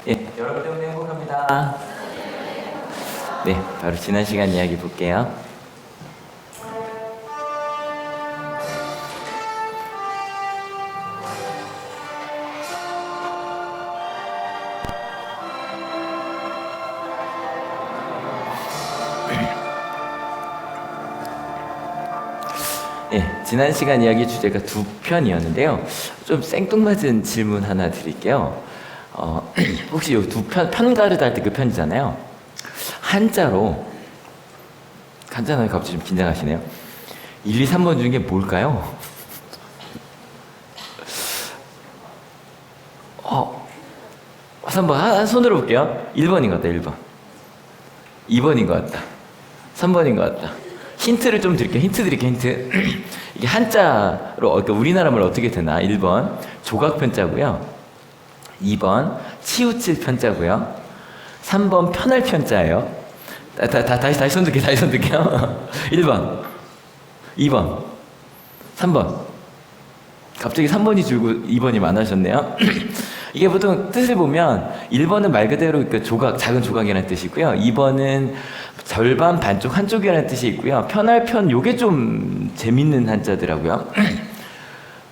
여러분 때문에 행복합니다. 네, 바로 지난 시간 이야기 볼게요. 지난 시간 이야기 주제가 두 편이었는데요. 좀 생뚱맞은 질문 하나 드릴게요. 혹시 이 두 편 가르다 할 때 그 편이잖아요. 한자로 갑자기 좀 긴장하시네요. 1, 2, 3번 중에 뭘까요? 어, 3번 손으로 볼게요. 1번인 것 같다. 1번. 2번인 것 같다. 3번인 것 같다. 힌트를 좀 드릴게요. 힌트. 이게 한자로 그러니까 우리나라 말 어떻게 되나? 1번 조각편자고요. 2번 치우칠 편자고요. 3번 편할 편자예요. 다시 손 들게요. 1번, 2번, 3번. 갑자기 3번이 줄고 2번이 많아졌네요. 이게 보통 뜻을 보면 1번은 말 그대로 그 조각, 작은 조각이라는 뜻이고요. 2번은 절반, 반쪽, 한쪽이라는 뜻이 있고요. 편할 편, 요게 좀 재밌는 한자더라고요.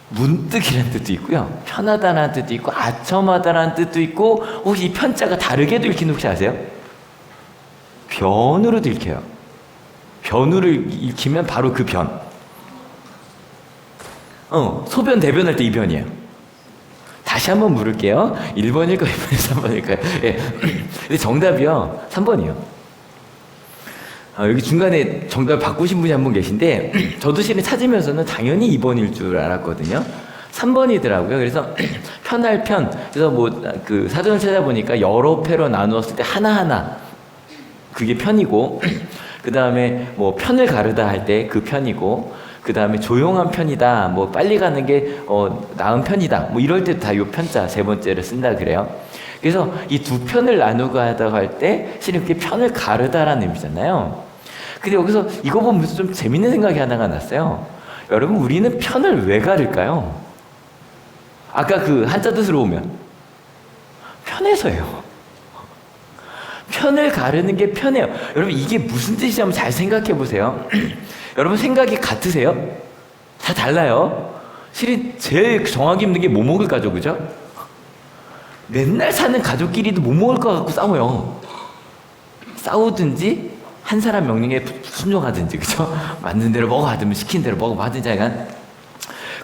문득이라는 뜻도 있고요. 편하다라는 뜻도 있고, 아첨하다라는 뜻도 있고, 혹시 이 편자가 다르게도 읽히는 혹시 아세요? 변으로도 읽혀요. 변으로 읽히면 바로 그 변. 소변, 대변할 때 이 변이에요. 다시 한번 물을게요. 1번일까요? 2번일까요? 3번일까요? 예. 근데 정답이요. 3번이요. 여기 중간에 정답 바꾸신 분이 한 분 계신데, 저도 실은 찾으면서는 당연히 2번일 줄 알았거든요. 3번이더라고요. 그래서 편할 편. 그래서 그 사전을 찾아보니까 여러 패로 나누었을 때 하나하나 그게 편이고, 그 다음에 편을 가르다 할 때 그 편이고, 그 다음에 조용한 편이다, 빨리 가는 게 나은 편이다, 이럴 때 다 요 편자 세 번째를 쓴다 그래요. 그래서 이 두 편을 나누고 할 때 실은 그게 편을 가르다라는 의미잖아요. 근데 여기서 이거 보면서 좀 재밌는 생각이 하나가 났어요. 여러분, 우리는 편을 왜 가를까요? 아까 그 한자 뜻으로 보면 편해서요. 편을 가르는 게 편해요. 여러분, 이게 무슨 뜻이냐면 한번 잘 생각해 보세요. 여러분, 생각이 같으세요? 다 달라요. 실은 제일 정하기 힘든 게 뭐 먹을 가족, 그죠? 맨날 사는 가족끼리도 못 먹을 것 같고 싸워요. 싸우든지 한 사람 명령에 순종하든지, 그죠? 맞는 대로 먹어 하든지 시킨 대로 먹어 하든지 약간.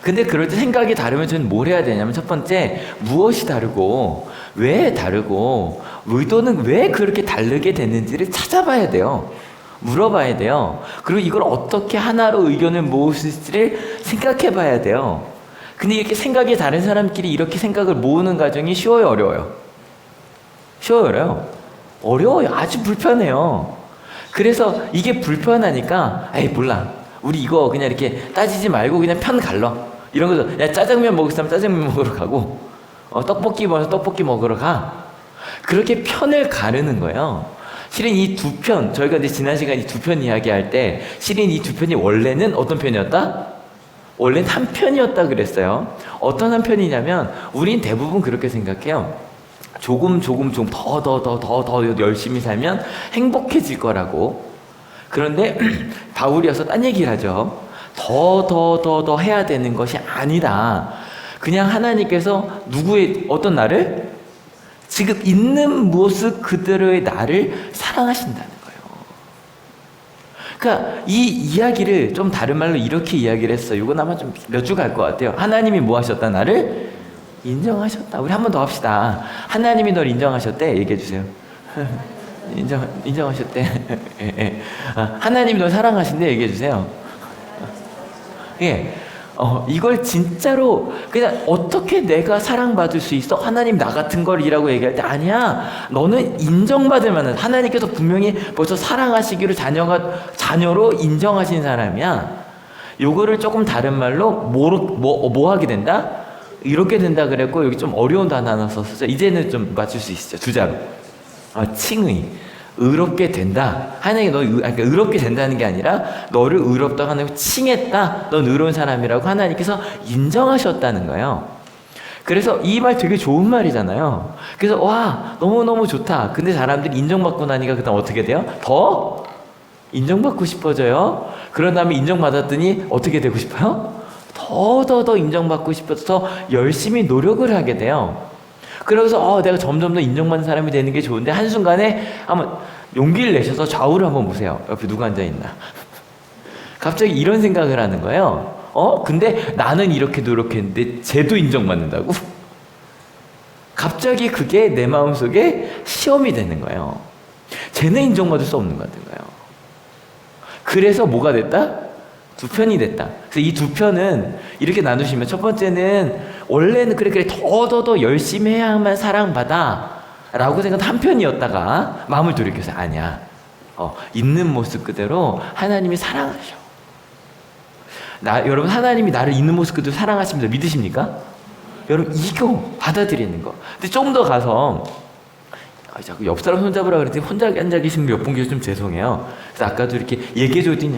근데 그럴 때 생각이 다르면 저는 뭘 해야 되냐면, 첫 번째, 무엇이 다르고 왜 다르고 의도는 왜 그렇게 다르게 됐는지를 찾아봐야 돼요. 물어봐야 돼요. 그리고 이걸 어떻게 하나로 의견을 모을 수 있을지를 생각해 봐야 돼요. 근데 이렇게 생각이 다른 사람끼리 이렇게 생각을 모으는 과정이 쉬워요, 어려워요? 쉬워요, 어려워요? 어려워요. 아주 불편해요. 그래서 이게 불편하니까, 에이, 몰라, 우리 이거 그냥 이렇게 따지지 말고 그냥 편 갈러. 이런 거죠. 야, 짜장면 먹을 사람 짜장면 먹으러 가고, 떡볶이 먹어서 떡볶이 먹으러 가. 그렇게 편을 가르는 거예요. 실은 이 두 편, 저희가 이제 지난 시간에 이 두 편 이야기할 때, 실은 이 두 편이 원래는 어떤 편이었다? 원래는 한 편이었다 그랬어요. 어떤 한 편이냐면, 우린 대부분 그렇게 생각해요. 조금 더 열심히 살면 행복해질 거라고. 그런데 바울이어서 딴 얘기를 하죠. 더 해야 되는 것이 아니다. 그냥 하나님께서 어떤 나를? 지금 있는 모습 그대로의 나를 사랑하신다는 거예요. 그러니까 이 이야기를 좀 다른 말로 이렇게 이야기를 했어요. 이건 아마 좀 몇 주 갈 것 같아요. 하나님이 뭐 하셨다? 나를 인정하셨다. 우리 한 번 더 합시다. 하나님이 널 인정하셨대. 얘기해 주세요. 인정하셨대. 예. 하나님이 널 사랑하신대. 얘기해 주세요. 예. 이걸 진짜로 그냥 어떻게 내가 사랑받을 수 있어? 하나님 나 같은 걸이라고 얘기할 때 아니야. 너는 인정받을 만한, 하나님께서 분명히 벌써 사랑하시기로 자녀로 인정하신 사람이야. 요거를 조금 다른 말로 뭐 하게 된다? 이렇게 된다 그랬고, 여기 좀 어려운 단어 하나 썼어요. 이제는 좀 맞출 수 있죠. 주자로. 칭의. 의롭게 된다. 하나님이 그러니까 의롭게 된다는 게 아니라 너를 의롭다고 하나님 칭했다. 넌 의로운 사람이라고 하나님께서 인정하셨다는 거예요. 그래서 이 말 되게 좋은 말이잖아요. 그래서 와, 너무너무 좋다. 근데 사람들이 인정받고 나니까 그다음 어떻게 돼요? 더 인정받고 싶어져요. 그런 다음에 인정받았더니 어떻게 되고 싶어요? 더 인정받고 싶어서 더 열심히 노력을 하게 돼요. 그래서 내가 점점 더 인정받는 사람이 되는 게 좋은데 한순간에 한번 용기를 내셔서 좌우를 한번 보세요. 옆에 누가 앉아있나. 갑자기 이런 생각을 하는 거예요. 근데 나는 이렇게 노력했는데 쟤도 인정받는다고? 갑자기 그게 내 마음속에 시험이 되는 거예요. 쟤는 인정받을 수 없는 것 같은 거예요. 그래서 뭐가 됐다? 두 편이 됐다. 그래서 이 두 편은 이렇게 나누시면 첫 번째는 원래는 그래 더 열심히 해야만 사랑받아 라고 생각한 한 편이었다가 마음을 돌이켜서 아니야. 있는 모습 그대로 하나님이 사랑하셔. 여러분 하나님이 나를 있는 모습 그대로 사랑하십니다. 믿으십니까? 여러분 이거 받아들이는 거. 근데 좀 더 가서 자꾸 옆 사람 손잡으라 그랬더니 혼자 앉아 계시는 몇 분 계셔서 좀 죄송해요. 그래서 아까도 이렇게 얘기해줬더니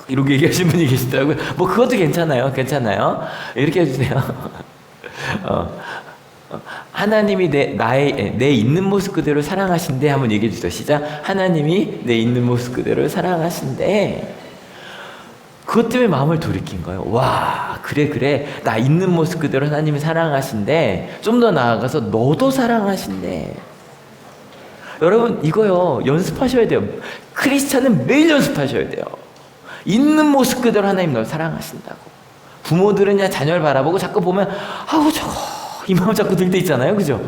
이렇게 얘기하시는 분이 계시더라고요. 뭐 그것도 괜찮아요. 이렇게 해주세요. 하나님이 내 있는 모습 그대로 사랑하신대 한번 얘기해 주세요. 시작. 하나님이 내 있는 모습 그대로 사랑하신대. 그것 때문에 마음을 돌이킨 거예요. 와, 그래. 나 있는 모습 그대로 하나님이 사랑하신대. 좀 더 나아가서 너도 사랑하신대. 여러분 이거요 연습하셔야 돼요. 크리스찬은 매일 연습하셔야 돼요. 있는 모습 그대로 하나님 널 사랑하신다고. 부모들은 그냥 자녀를 바라보고 자꾸 보면 아우 저거 이 마음 자꾸 들 때 있잖아요. 그죠?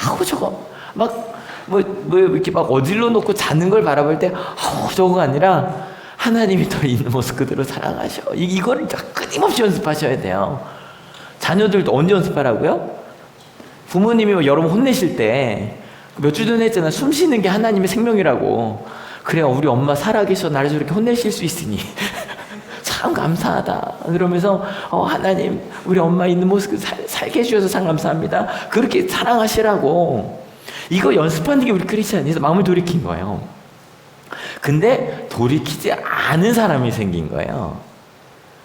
아우 저거 뭐 이렇게 막 어질러 놓고 자는 걸 바라볼 때 아우 저거가 아니라 하나님이 널 있는 모습 그대로 사랑하셔. 이거를 끊임없이 연습하셔야 돼요. 자녀들도 언제 연습하라고요? 부모님이 여러분 혼내실 때 몇 주 전에 했잖아. 숨 쉬는 게 하나님의 생명이라고. 그래요. 우리 엄마 살아계셔 나를 저렇게 혼내실 수 있으니 참 감사하다. 그러면서 하나님 우리 엄마 있는 모습 살게 해주셔서 참 감사합니다. 그렇게 사랑하시라고. 이거 연습하는 게 우리 크리스찬에서 마음을 돌이킨 거예요. 근데 돌이키지 않은 사람이 생긴 거예요.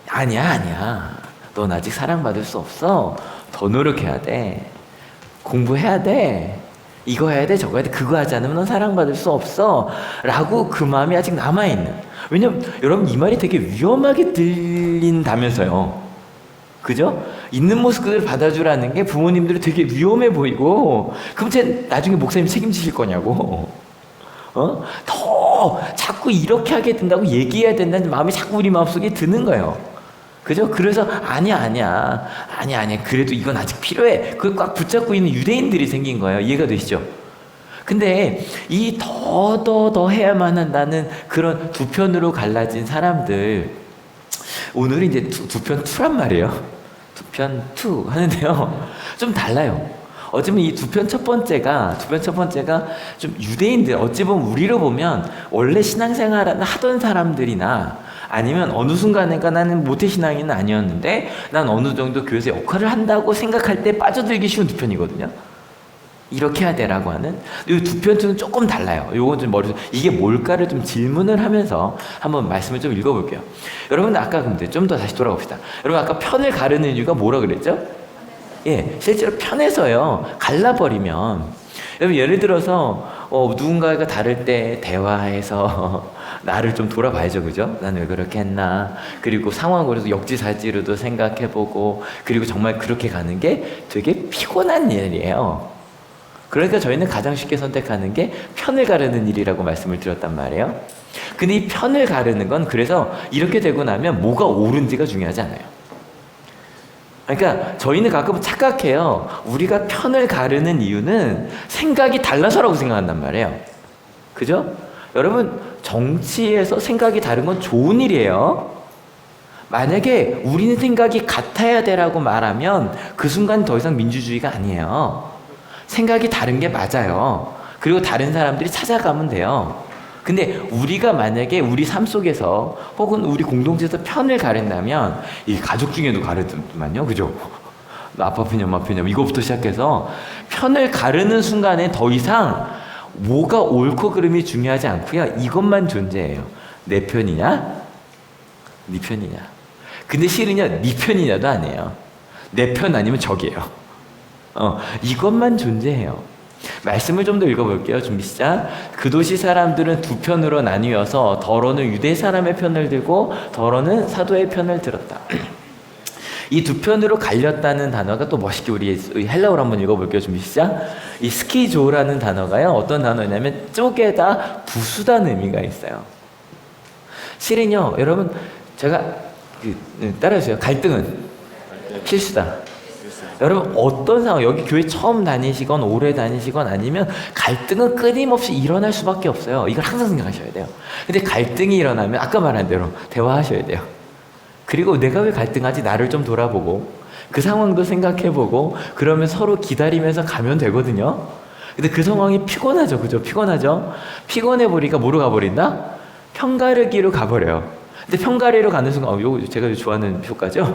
아니야. 넌 아직 사랑받을 수 없어. 더 노력해야 돼. 공부해야 돼. 이거 해야 돼, 저거 해야 돼. 그거 하지 않으면 넌 사랑받을 수 없어. 라고 그 마음이 아직 남아있는. 왜냐면 여러분 이 말이 되게 위험하게 들린다면서요. 그죠? 있는 모습 그대로 받아주라는 게 부모님들이 되게 위험해 보이고 그럼 쟤 나중에 목사님 책임지실 거냐고. 더 자꾸 이렇게 하게 된다고 얘기해야 된다는 마음이 자꾸 우리 마음속에 드는 거예요. 그죠? 그래서 아니야. 그래도 이건 아직 필요해. 그걸 꽉 붙잡고 있는 유대인들이 생긴 거예요. 이해가 되시죠? 근데 이 더 해야만 한다는 그런 두 편으로 갈라진 사람들, 오늘은 이제 두 편 투란 말이에요. 두 편 투 하는데요. 좀 달라요. 어쩌면 이 두 편 첫 번째가 좀 유대인들, 어찌 보면 우리로 보면 원래 신앙생활을 하던 사람들이나 아니면 어느 순간인가 나는 모태신앙인은 아니었는데 난 어느 정도 교회에서 역할을 한다고 생각할 때 빠져들기 쉬운 두 편이거든요. 이렇게 해야 되라고 하는. 이 두 편은 조금 달라요. 요건 좀 이게 뭘까를 좀 질문을 하면서 한번 말씀을 좀 읽어볼게요. 여러분 아까 근데 좀 더 다시 돌아봅시다. 여러분 아까 편을 가르는 이유가 뭐라 그랬죠? 실제로 편에서요 갈라버리면 여러분 예를 들어서 누군가가 다를 때 대화해서 나를 좀 돌아봐야죠. 그죠? 난 왜 그렇게 했나. 그리고 상황으로도 역지사지로도 생각해보고 그리고 정말 그렇게 가는 게 되게 피곤한 일이에요. 그러니까 저희는 가장 쉽게 선택하는 게 편을 가르는 일이라고 말씀을 드렸단 말이에요. 근데 이 편을 가르는 건 그래서 이렇게 되고 나면 뭐가 옳은지가 중요하지 않아요. 그러니까 저희는 가끔 착각해요. 우리가 편을 가르는 이유는 생각이 달라서라고 생각한단 말이에요. 그죠? 여러분 정치에서 생각이 다른 건 좋은 일이에요. 만약에 우리는 생각이 같아야 되라고 말하면 그 순간 더 이상 민주주의가 아니에요. 생각이 다른 게 맞아요. 그리고 다른 사람들이 찾아가면 돼요. 근데 우리가 만약에 우리 삶 속에서 혹은 우리 공동체에서 편을 가른다면 이 가족 중에도 가르더만요. 그죠? 아빠 편이 엄마 편이 이거부터 시작해서 편을 가르는 순간에 더 이상 뭐가 옳고 그름이 중요하지 않고요. 이것만 존재해요. 내 편이냐? 네 편이냐? 근데 실은요, 네 편이냐도 아니에요. 내 편 아니면 적이에요. 이것만 존재해요. 말씀을 좀 더 읽어볼게요. 준비 시작. 그 도시 사람들은 두 편으로 나뉘어서 더러는 유대 사람의 편을 들고 더러는 사도의 편을 들었다. 이 두 편으로 갈렸다는 단어가 또 멋있게 우리 헬라어로 한번 읽어볼게요. 준비 시작. 이 스키조라는 단어가요. 어떤 단어냐면 쪼개다, 부수다는 의미가 있어요. 실은요, 여러분, 제가 따라해주세요. 갈등은 필수다. 여러분, 어떤 상황, 여기 교회 처음 다니시건 오래 다니시건 아니면 갈등은 끊임없이 일어날 수밖에 없어요. 이걸 항상 생각하셔야 돼요. 근데 갈등이 일어나면 아까 말한 대로 대화하셔야 돼요. 그리고 내가 왜 갈등하지? 나를 좀 돌아보고 그 상황도 생각해보고 그러면 서로 기다리면서 가면 되거든요. 근데 그 상황이 피곤하죠. 그죠? 피곤하죠? 피곤해버리니까 뭐로 가버린다? 편가르기로 가버려요. 근데 편가르기로 가는 순간, 요거 제가 좋아하는 효과죠?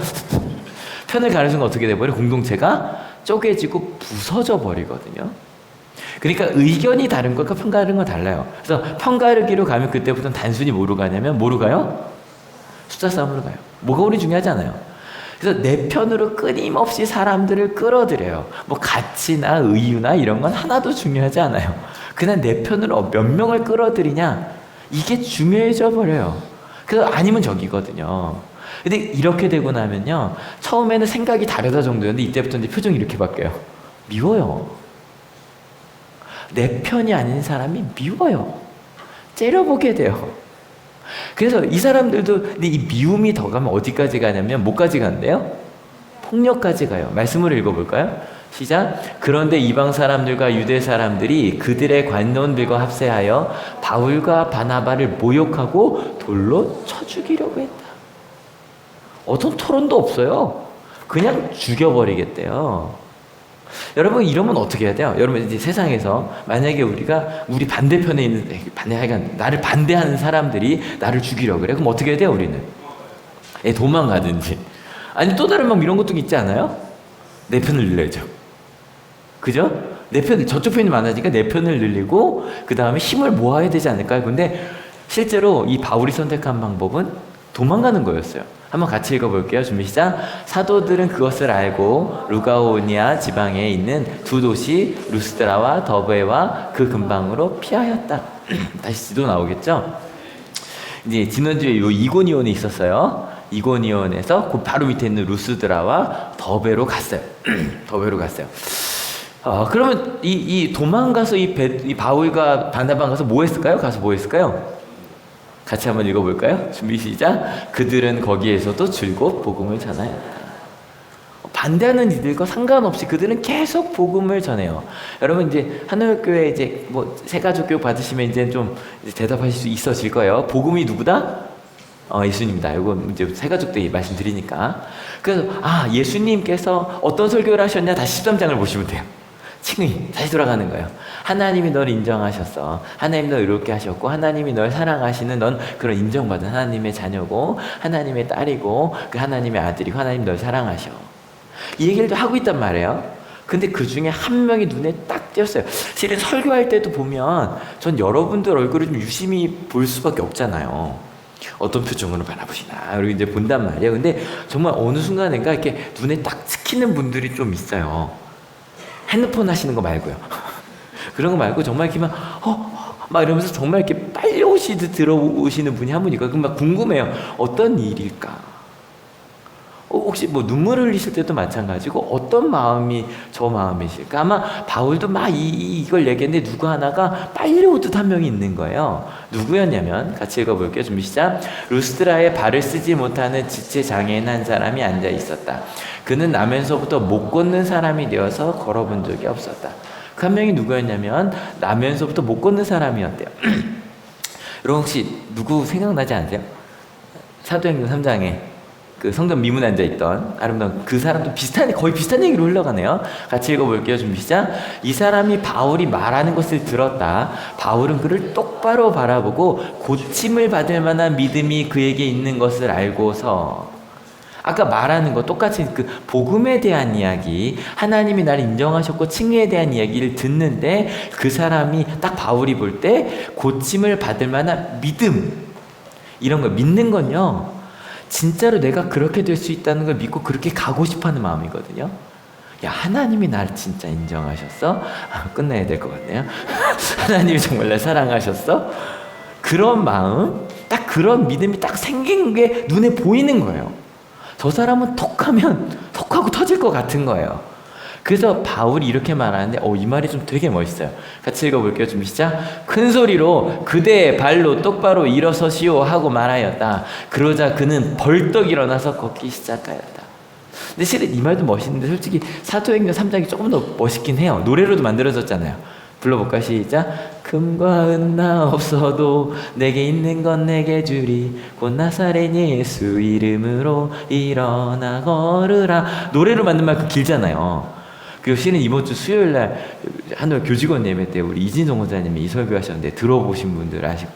편을 가는 순간 어떻게 돼버려? 공동체가 쪼개지고 부서져 버리거든요. 그러니까 의견이 다른 것과 편가르는 건 달라요. 그래서 편가르기로 가면 그때부터는 단순히 뭐로 가냐면 뭐로 가요? 숫자 싸움으로 가요. 뭐가 우리 중요하지 않아요. 그래서 내 편으로 끊임없이 사람들을 끌어들여요. 뭐 가치나 의유나 이런 건 하나도 중요하지 않아요. 그냥 내 편으로 몇 명을 끌어들이냐, 이게 중요해져 버려요. 그래서 아니면 저기거든요. 근데 이렇게 되고 나면요, 처음에는 생각이 다르다 정도였는데 이때부터 이제 표정이 이렇게 바뀌어요. 미워요. 내 편이 아닌 사람이 미워요. 째려보게 돼요. 그래서 이 사람들도, 근데 이 미움이 더 가면 어디까지 가냐면 뭐까지 간대요? 폭력까지 가요. 말씀을 읽어볼까요? 시작. 그런데 이방 사람들과 유대 사람들이 그들의 관원들과 합세하여 바울과 바나바를 모욕하고 돌로 쳐 죽이려고 했다. 어떤 토론도 없어요. 그냥 죽여버리겠대요. 여러분, 이러면 어떻게 해야 돼요? 여러분, 이제 세상에서 만약에 우리 반대편에 있는, 나를 반대하는 사람들이 나를 죽이려고 그래. 그럼 어떻게 해야 돼요, 우리는? 도망가든지. 아니, 또 다른 방법 이런 것도 있지 않아요? 내 편을 늘려야죠. 그죠? 저쪽 편이 많아지니까 내 편을 늘리고, 그 다음에 힘을 모아야 되지 않을까요? 근데 실제로 이 바울이 선택한 방법은 도망가는 거였어요. 한번 같이 읽어볼게요. 준비 시작. 사도들은 그것을 알고 루가오니아 지방에 있는 두 도시 루스드라와 더베와 그 근방으로 피하였다. 다시 지도 나오겠죠? 이제 지난주에 요 이고니온이 있었어요. 이고니온에서 그 바로 밑에 있는 루스드라와 더베로 갔어요. 더베로 갔어요. 그러면 이 도망가서 이 바울과 바나바가 가서 뭐 했을까요? 가서 뭐 했을까요? 같이 한번 읽어볼까요? 준비 시작. 그들은 거기에서도 줄곧 복음을 전하였다. 반대하는 이들과 상관없이 그들은 계속 복음을 전해요. 여러분, 이제 한올교회 이제 뭐 새가족 교육 받으시면 이제 좀 대답하실 수 있어질 거예요. 복음이 누구다? 예수님이다. 이거 이제 새가족들이 말씀드리니까. 그래서 예수님께서 어떤 설교를 하셨냐? 다시 13장을 보시면 돼요. 칭의 다시 돌아가는 거예요. 하나님이 널 인정하셨어. 하나님 널 이렇게 하셨고, 하나님이 널 사랑하시는, 넌 그런 인정받은 하나님의 자녀고, 하나님의 딸이고, 그 하나님의 아들이고, 하나님 널 사랑하셔. 이 얘기를 하고 있단 말이에요. 근데 그 중에 한 명이 눈에 딱 띄었어요. 실은 설교할 때도 보면 전 여러분들 얼굴을 좀 유심히 볼 수밖에 없잖아요. 어떤 표정으로 바라보시나, 그리고 이제 본단 말이에요. 근데 정말 어느 순간인가 이렇게 눈에 딱 찍히는 분들이 좀 있어요. 핸드폰 하시는 거 말고요. 그런 거 말고 정말 이렇게 막 이러면서 정말 이렇게 빨리 오시듯 들어오시는 분이 한 분 있거든요. 그럼 막 궁금해요. 어떤 일일까? 혹시 뭐 눈물을 흘리실 때도 마찬가지고 어떤 마음이 저 마음이실까? 아마 바울도 막 이걸 얘기했는데 누구 하나가 빨리 오듯 한 명이 있는 거예요. 누구였냐면 같이 읽어볼게요. 준비 시작. 루스드라에 발을 쓰지 못하는 지체 장애인 한 사람이 앉아 있었다. 그는 나면서부터 못 걷는 사람이 되어서 걸어본 적이 없었다. 그 한 명이 누구였냐면 나면서부터 못 걷는 사람이었대요. 여러분 혹시 누구 생각나지 않으세요? 사도행전 3장에 그 성전 미문 앉아 있던 아름다운 그 사람도 거의 비슷한 얘기로 흘러가네요. 같이 읽어볼게요. 준비 시작. 이 사람이 바울이 말하는 것을 들었다. 바울은 그를 똑바로 바라보고 고침을 받을 만한 믿음이 그에게 있는 것을 알고서, 아까 말하는 거 똑같이 그 복음에 대한 이야기, 하나님이 나를 인정하셨고 칭의에 대한 이야기를 듣는데 그 사람이 딱 바울이 볼 때 고침을 받을 만한 믿음, 이런 거 믿는 건요, 진짜로 내가 그렇게 될 수 있다는 걸 믿고 그렇게 가고 싶어하는 마음이거든요. 야, 하나님이 날 진짜 인정하셨어? 끝내야 될 것 같네요. 하나님이 정말 날 사랑하셨어? 그런 마음, 딱 그런 믿음이 딱 생긴 게 눈에 보이는 거예요. 저 사람은 톡하면 톡하고 터질 것 같은 거예요. 그래서 바울이 이렇게 말하는데 이 말이 좀 되게 멋있어요. 같이 읽어볼게요. 준비 시작. 큰 소리로 그대의 발로 똑바로 일어서시오 하고 말하였다. 그러자 그는 벌떡 일어나서 걷기 시작하였다. 근데 실은 이 말도 멋있는데 솔직히 사도행전 3장이 조금 더 멋있긴 해요. 노래로도 만들어졌잖아요. 불러볼까? 시작. 금과 은나 없어도 내게 있는 건 내게 주리 곧 나사렛 예수 이름으로 일어나 걸으라. 노래로 만든 만큼 길잖아요. 그리고 실은 이번 주 수요일날 한올 교직원 예배 때 우리 이진성 원사님이 이 설교하셨는데 들어보신 분들 아시고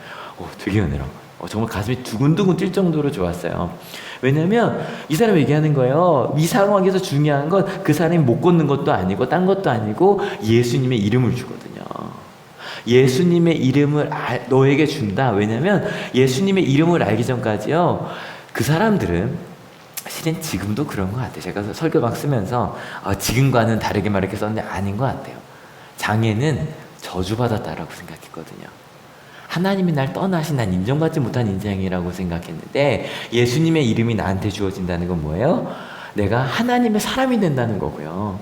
되게 은혜로 정말 가슴이 두근두근 뛸 정도로 좋았어요. 왜냐면 이 사람이 얘기하는 거예요. 이 상황에서 중요한 건 그 사람이 못 걷는 것도 아니고 딴 것도 아니고 예수님의 이름을 주거든요. 예수님의 이름을 너에게 준다. 왜냐면 예수님의 이름을 알기 전까지요, 그 사람들은 실은 지금도 그런 것 같아요. 제가 설교 막 쓰면서 지금과는 다르게 막 이렇게 썼는데 아닌 것 같아요. 장애는 저주받았다라고 생각했거든요. 하나님이 날 떠나신 난 인정받지 못한 인생이라고 생각했는데 예수님의 이름이 나한테 주어진다는 건 뭐예요? 내가 하나님의 사람이 된다는 거고요.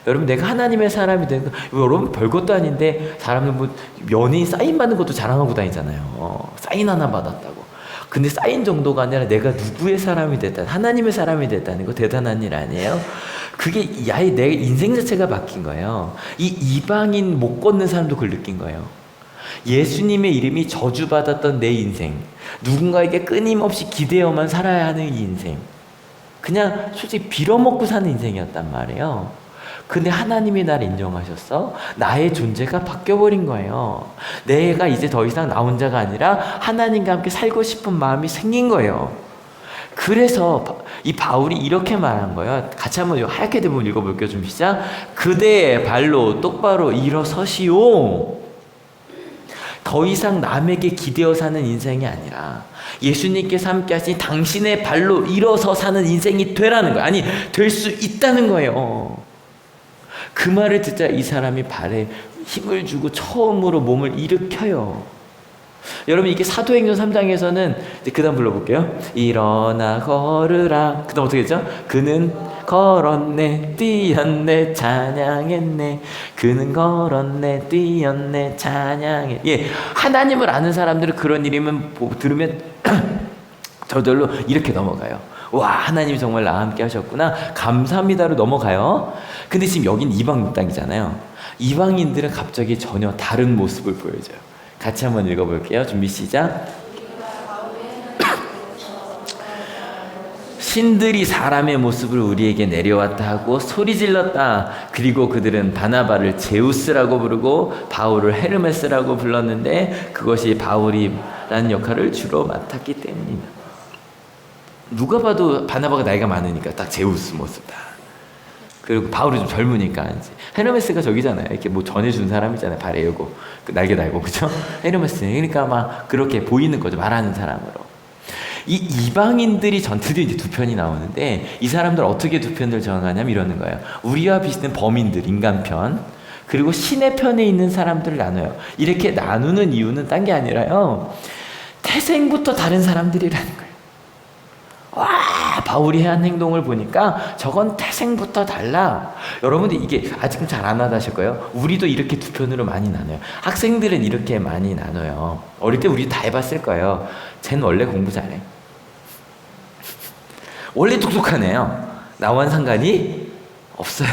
여러분, 내가 하나님의 사람이 되는 거, 여러분 별것도 아닌데 사람들 뭐 연예인 사인 받는 것도 자랑하고 다니잖아요. 사인 하나 받았다고. 근데 사인 정도가 아니라 내가 누구의 사람이 됐다, 하나님의 사람이 됐다는 거 대단한 일 아니에요? 그게 아예 내 인생 자체가 바뀐 거예요. 이 이방인 못 걷는 사람도 그걸 느낀 거예요. 예수님의 이름이 저주받았던 내 인생, 누군가에게 끊임없이 기대어만 살아야 하는 이 인생, 그냥 솔직히 빌어먹고 사는 인생이었단 말이에요. 근데 하나님이 날 인정하셨어. 나의 존재가 바뀌어버린 거예요. 내가 이제 더 이상 나 혼자가 아니라 하나님과 함께 살고 싶은 마음이 생긴 거예요. 그래서 이 바울이 이렇게 말한 거예요. 같이 한번 하얗게 된 부분 읽어볼게요. 좀 시작. 그대의 발로 똑바로 일어서시오. 더 이상 남에게 기대어 사는 인생이 아니라 예수님께서 함께 하신 당신의 발로 일어서 사는 인생이 되라는 거예요. 아니, 될 수 있다는 거예요. 그 말을 듣자 이 사람이 발에 힘을 주고 처음으로 몸을 일으켜요. 여러분, 이게 사도행전 3장에서는 그 다음 불러볼게요. 일어나 걸으라. 그 다음 어떻게 했죠? 그는 걸었네, 뛰었네, 찬양했네. 그는 걸었네, 뛰었네, 찬양했네. 예, 하나님을 아는 사람들은 그런 이름은 들으면 저절로 이렇게 넘어가요. 와, 하나님이 정말 나와 함께 하셨구나, 감사합니다로 넘어가요. 근데 지금 여긴 이방 땅이잖아요. 이방인들은 갑자기 전혀 다른 모습을 보여줘요. 같이 한번 읽어볼게요. 준비 시작. 신들이 사람의 모습을 우리에게 내려왔다 하고 소리 질렀다. 그리고 그들은 바나바를 제우스라고 부르고 바울을 헤르메스라고 불렀는데 그것이 바울이라는 역할을 주로 맡았기 때문입니다. 누가 봐도 바나바가 나이가 많으니까 딱 제우스 모습이다. 그리고 바울이 좀 젊으니까 이제 헤르메스가 저기잖아요. 이렇게 뭐 전해준 사람이잖아요. 발에 열고 날개 달고, 그죠? 헤르메스. 그러니까 막 그렇게 보이는 거죠. 말하는 사람으로. 이 이방인들이 전투도 이제 두 편이 나오는데 이 사람들 어떻게 두 편을 정하냐면 이러는 거예요. 우리와 비슷한 범인들, 인간편, 그리고 신의 편에 있는 사람들을 나눠요. 이렇게 나누는 이유는 딴 게 아니라요, 태생부터 다른 사람들이라는 거예요. 와, 바울이 한 행동을 보니까 저건 태생부터 달라. 여러분들 이게 아직은 잘 안 와닿으실 거예요. 우리도 이렇게 두 편으로 많이 나눠요. 학생들은 이렇게 많이 나눠요. 어릴 때 우리 다 해봤을 거예요. 쟤는 원래 공부 잘해. 원래 똑똑하네요. 나와는 상관이 없어요.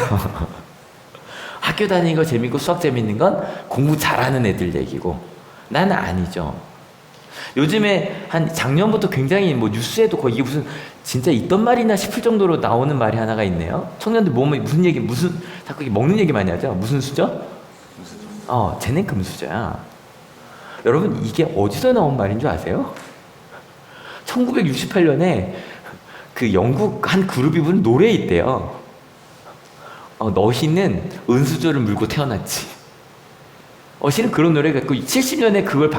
학교 다니는 거 재밌고 수학 재밌는 건 공부 잘하는 애들 얘기고 나는 아니죠. 요즘에 한 작년부터 굉장히 뭐 뉴스에도 거의 이게 무슨 진짜 있던 말이나 싶을 정도로 나오는 말이 하나가 있네요. 청년들 몸에 무슨 얘기, 무슨 자꾸 먹는 얘기 많이 하죠. 무슨 수저? 쟤는 금수저야. 여러분, 이게 어디서 나온 말인 줄 아세요? 1968년에 그 영국 한 그룹이 부른 노래에 있대요. 너희는 은수저를 물고 태어났지. 실은 그런 노래가 있고 70년에 그걸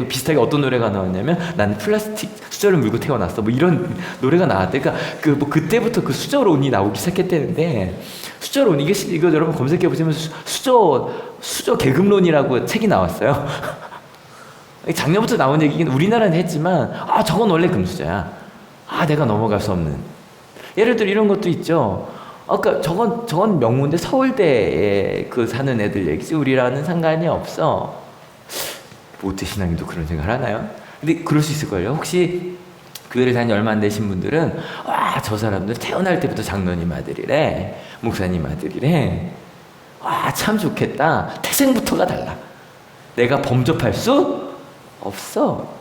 비슷하게 어떤 노래가 나왔냐면 나는 플라스틱 수저를 물고 태어났어, 뭐 이런 노래가 나왔대. 그러니까 그때부터 그 수저론이 나오기 시작했다는데, 수저 수저론, 이거 여러분 검색해 보시면 수저 계급론이라고 책이 나왔어요. 작년부터 나온 얘기긴 우리나라는 했지만, 저건 원래 금수저야. 내가 넘어갈 수 없는. 예를 들어 이런 것도 있죠. 아까 저건 명문대 서울대에 사는 애들 얘기지. 우리랑은 상관이 없어. 모태 신앙님도 그런 생각을 하나요? 근데 그럴 수 있을걸요. 혹시 교회를 다닌 얼마 안 되신 분들은 저 사람들 태어날 때부터 장로님 아들이래, 목사님 아들이래. 참 좋겠다. 태생부터가 달라. 내가 범접할 수 없어.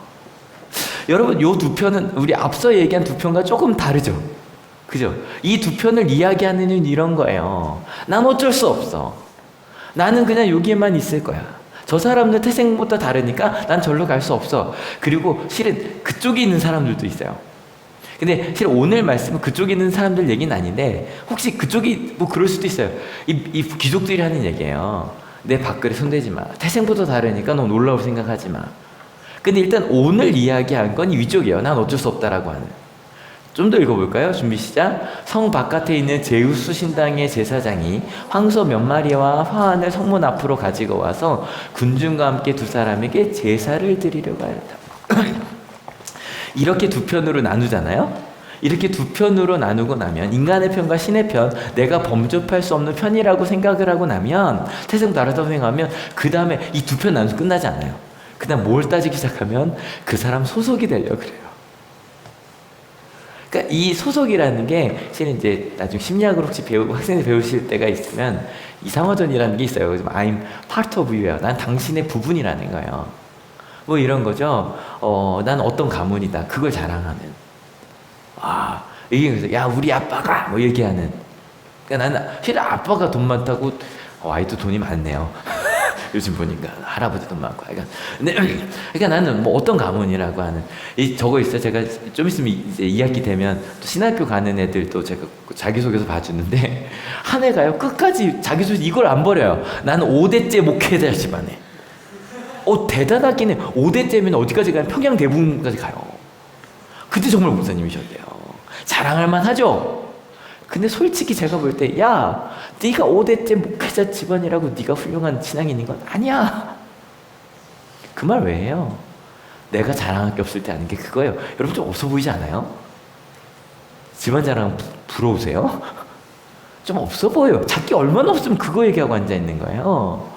여러분, 요 두 편은 우리 앞서 얘기한 두 편과 조금 다르죠. 그죠? 이 두 편을 이야기하는 이유는 이런 거예요. 난 어쩔 수 없어. 나는 그냥 여기에만 있을 거야. 저 사람들 태생부터 다르니까 난 절로 갈 수 없어. 그리고 실은 그쪽에 있는 사람들도 있어요. 근데 실은 오늘 말씀은 그쪽에 있는 사람들 얘기는 아닌데, 혹시 그쪽이 뭐 그럴 수도 있어요. 이 귀족들이 하는 얘기예요. 내 밥그릇 손대지 마. 태생부터 다르니까 넌 놀라울 생각하지 마. 근데 일단 오늘 이야기한 건 위쪽이에요. 난 어쩔 수 없다라고 하는. 좀 더 읽어볼까요? 준비 시작. 성 바깥에 있는 제우스 신당의 제사장이 황소 몇 마리와 화환을 성문 앞으로 가지고 와서 군중과 함께 두 사람에게 제사를 드리려고 하였다. 이렇게 두 편으로 나누잖아요. 이렇게 두 편으로 나누고 나면 인간의 편과 신의 편, 내가 범접할 수 없는 편이라고 생각을 하고 나면, 태생 다르다고 생각하면 그 다음에 이 두 편 나눠서 끝나지 않아요. 그 다음 뭘 따지기 시작하면 그 사람 소속이 되려고 그래요. 그러니까 이 소속이라는 게 실은 이제 나중에 심리학을 혹시 학생들 배우실 때가 있으면 이상화전이라는 게 있어요. I'm part of you야. 난 당신의 부분이라는 거예요. 뭐 이런 거죠. 난 어떤 가문이다. 그걸 자랑하는. 이게 그래서 야 우리 아빠가 뭐 얘기하는. 그러니까 나는 실은 아빠가 돈 많다고 아이도 돈이 많네요. 요즘 보니까 할아버지 돈 많고. 그러니까 나는 뭐 어떤 가문이라고 하는 저거 있어요. 제가 좀 있으면 이제 2학기 되면 또 신학교 가는 애들 또 제가 자기소개서 봐주는데 한 애가요 끝까지 자기소개서 이걸 안 버려요. 나는 5대째 목회자 집안에. 대단하긴 해. 5대째면 어디까지 가요? 평양 대부분까지 가요. 그때 정말 목사님이셨대요. 자랑할 만하죠. 근데 솔직히 제가 볼 때, 야, 네가 5대째 목회자 집안이라고 네가 훌륭한 신앙인인 건 아니야. 그 말 왜 해요? 내가 자랑할 게 없을 때 하는 게 그거예요. 여러분 좀 없어 보이지 않아요? 집안 자랑 부러우세요? 좀 없어 보여요. 자기 얼마나 없으면 그거 얘기하고 앉아있는 거예요.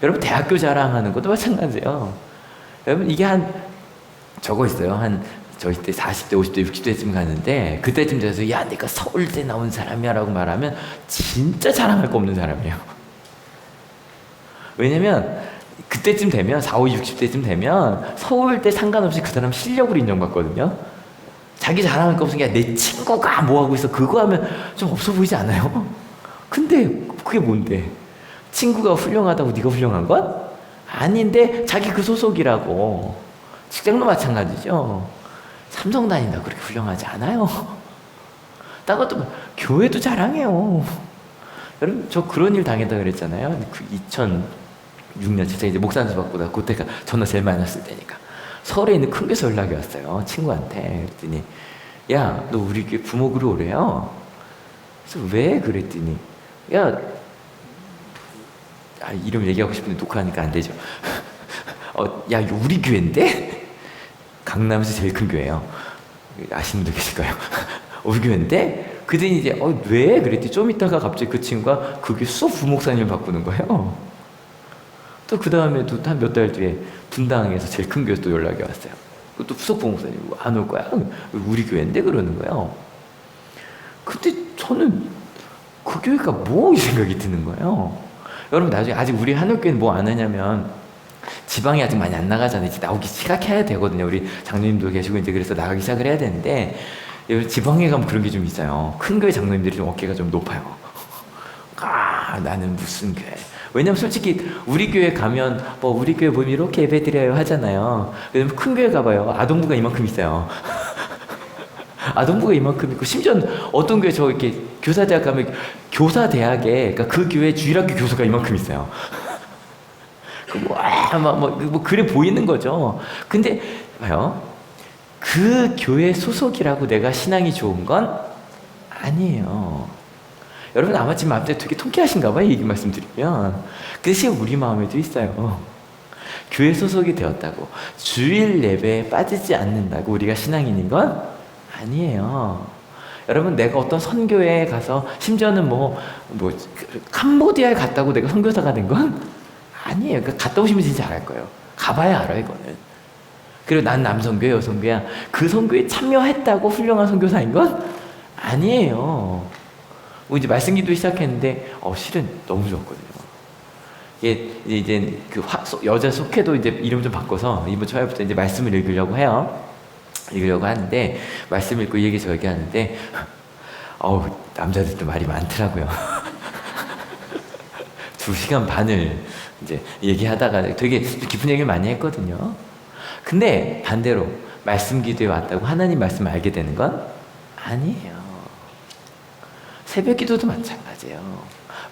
여러분 대학교 자랑하는 것도 마찬가지예요. 여러분 이게 저거 있어요. 저희 때 40대, 50대, 60대쯤 가는데 그때쯤 돼서 야 내가 서울대 나온 사람이야 라고 말하면 진짜 자랑할 거 없는 사람이에요. 왜냐면 그때쯤 되면 40, 60대쯤 되면 서울대 상관없이 그 사람 실력으로 인정받거든요. 자기 자랑할 거 없은 게 내 친구가 뭐 하고 있어 그거 하면 좀 없어 보이지 않아요? 근데 그게 뭔데? 친구가 훌륭하다고 네가 훌륭한 건? 아닌데 자기 그 소속이라고. 직장도 마찬가지죠. 삼성 다닌다 그렇게 훌륭하지 않아요. 딴 것도 교회도 자랑해요. 여러분 저 그런 일 당했다 그랬잖아요. 2006년 제가 이제 목사 안수 받고 그때가 전화 제일 많이 났을 때니까 서울에 있는 큰 교회에서 연락이 왔어요. 친구한테. 그랬더니 야 너 우리 교회 부목으로 오래요. 그래서 왜? 그랬더니 야 이름 얘기하고 싶은데 녹화하니까 안 되죠. 야 우리 교회인데? 강남에서 제일 큰 교회예요. 아시는 분들 계실까요? 우리 교회인데? 그랬더니 이제 왜? 그랬더니 좀 있다가 갑자기 그 친구가 그게 수석 부목사님을 바꾸는 거예요. 또 그 다음에 또 한 몇 달 뒤에 분당에서 제일 큰 교회에서 또 연락이 왔어요. 또 수석 부목사님 안 올 거야? 우리 교회인데? 그러는 거예요. 근데 저는 그 교회가 뭐 이 생각이 드는 거예요. 여러분 나중에 아직 우리 한옥교회는 뭐 안 하냐면 지방이 아직 많이 안 나가잖아요. 이제 나오기 시작해야 되거든요. 우리 장로님도 계시고 이제 그래서 나가기 시작을 해야 되는데 지방에 가면 그런 게 좀 있어요. 큰 교회 장로님들이 좀 어깨가 좀 높아요. 나는 무슨 교회. 왜냐면 솔직히 우리 교회 가면 우리 교회 보면 이렇게 예배드려요 하잖아요. 왜냐면 큰 교회 가봐요. 아동부가 이만큼 있어요. 아동부가 이만큼 있고 심지어 어떤 교회 저 이렇게 교사대학 가면 교사대학에 그러니까 그 교회 주일학교 교수가 이만큼 있어요. 그래 보이는 거죠. 근데 봐요. 그 교회 소속이라고 내가 신앙이 좋은 건 아니에요. 여러분 아마 지금 마음속에 되게 통쾌하신가 봐요. 이 얘기 말씀드리면. 그것이 우리 마음에도 있어요. 교회 소속이 되었다고 주일 예배에 빠지지 않는다고 우리가 신앙인인 건 아니에요. 여러분 내가 어떤 선교회에 가서 심지어는 캄보디아에 갔다고 내가 선교사가 된 건 아니에요. 그러니까 갔다 오시면 진짜 알을 거예요. 가봐야 알아요 이거는. 그리고 난 남선교회 여선교회야. 그 선교에 참여했다고 훌륭한 선교사인 건 아니에요. 이제 말씀기도 시작했는데 실은 너무 좋았거든요. 이제 그 여자 속회도 이제 이름 좀 바꿔서 이번 초회부터 이제 말씀을 읽으려고 해요. 읽으려고 하는데 말씀 읽고 이 얘기 저 얘기 하는데 남자들도 말이 많더라고요. 2시간 반을 이제 얘기하다가 되게 깊은 얘기를 많이 했거든요. 근데 반대로 말씀 기도에 왔다고 하나님 말씀을 알게 되는 건 아니에요. 새벽 기도도 마찬가지예요.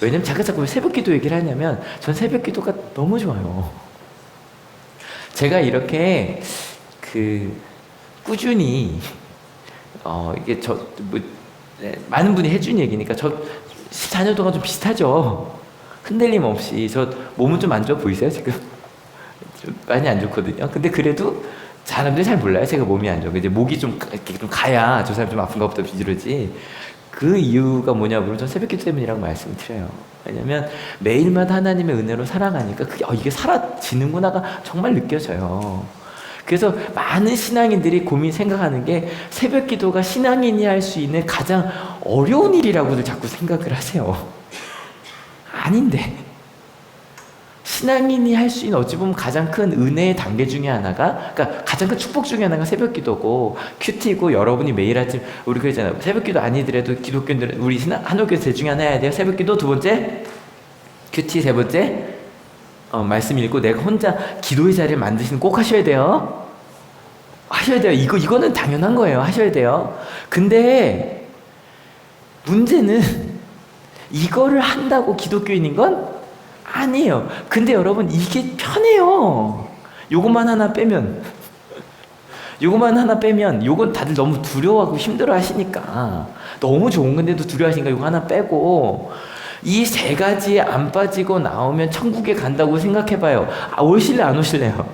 왜냐면 자꾸 왜 새벽 기도 얘기를 하냐면 전 새벽 기도가 너무 좋아요. 제가 이렇게 꾸준히 이게 많은 분이 해준 얘기니까 저 14년 동안 좀 비슷하죠. 흔들림 없이. 저 몸은 좀 안 좋아 보이세요 지금? 좀 많이 안 좋거든요. 근데 그래도 사람들이 잘 몰라요. 제가 몸이 안 좋아. 이제 목이 좀 가야 저 사람 좀 아픈가 보다 이러지. 그 이유가 뭐냐면 전 새벽 기도 때문이라고 말씀을 드려요. 왜냐면 매일마다 하나님의 은혜로 살아가니까 이게 사라지는구나가 정말 느껴져요. 그래서 많은 신앙인들이 생각하는 게 새벽 기도가 신앙인이 할 수 있는 가장 어려운 일이라고들 자꾸 생각을 하세요. 아닌데 신앙인이 할 수 있는 어찌 보면 가장 큰 은혜의 단계 중에 하나가, 그러니까 가장 큰 축복 중에 하나가 새벽 기도고 큐티고, 여러분이 매일 아침 우리 그러잖아요. 새벽 기도 아니더라도 기독교인들은 우리 한옥교회 셋 중에 하나 해야 돼요. 새벽 기도, 2번째 큐티, 3번째 말씀 읽고 내가 혼자 기도의 자리를 만드시는 꼭 하셔야 돼요. 하셔야 돼요. 이거는 당연한 거예요. 하셔야 돼요. 근데 문제는 이거를 한다고 기독교인인 건 아니에요. 근데 여러분 이게 편해요. 요것만 하나 빼면 요건 다들 너무 두려워하고 힘들어 하시니까, 너무 좋은 건데도 두려워하시니까 요거 하나 빼고 이 3가지에 안 빠지고 나오면 천국에 간다고 생각해봐요. 오실래 안 오실래요?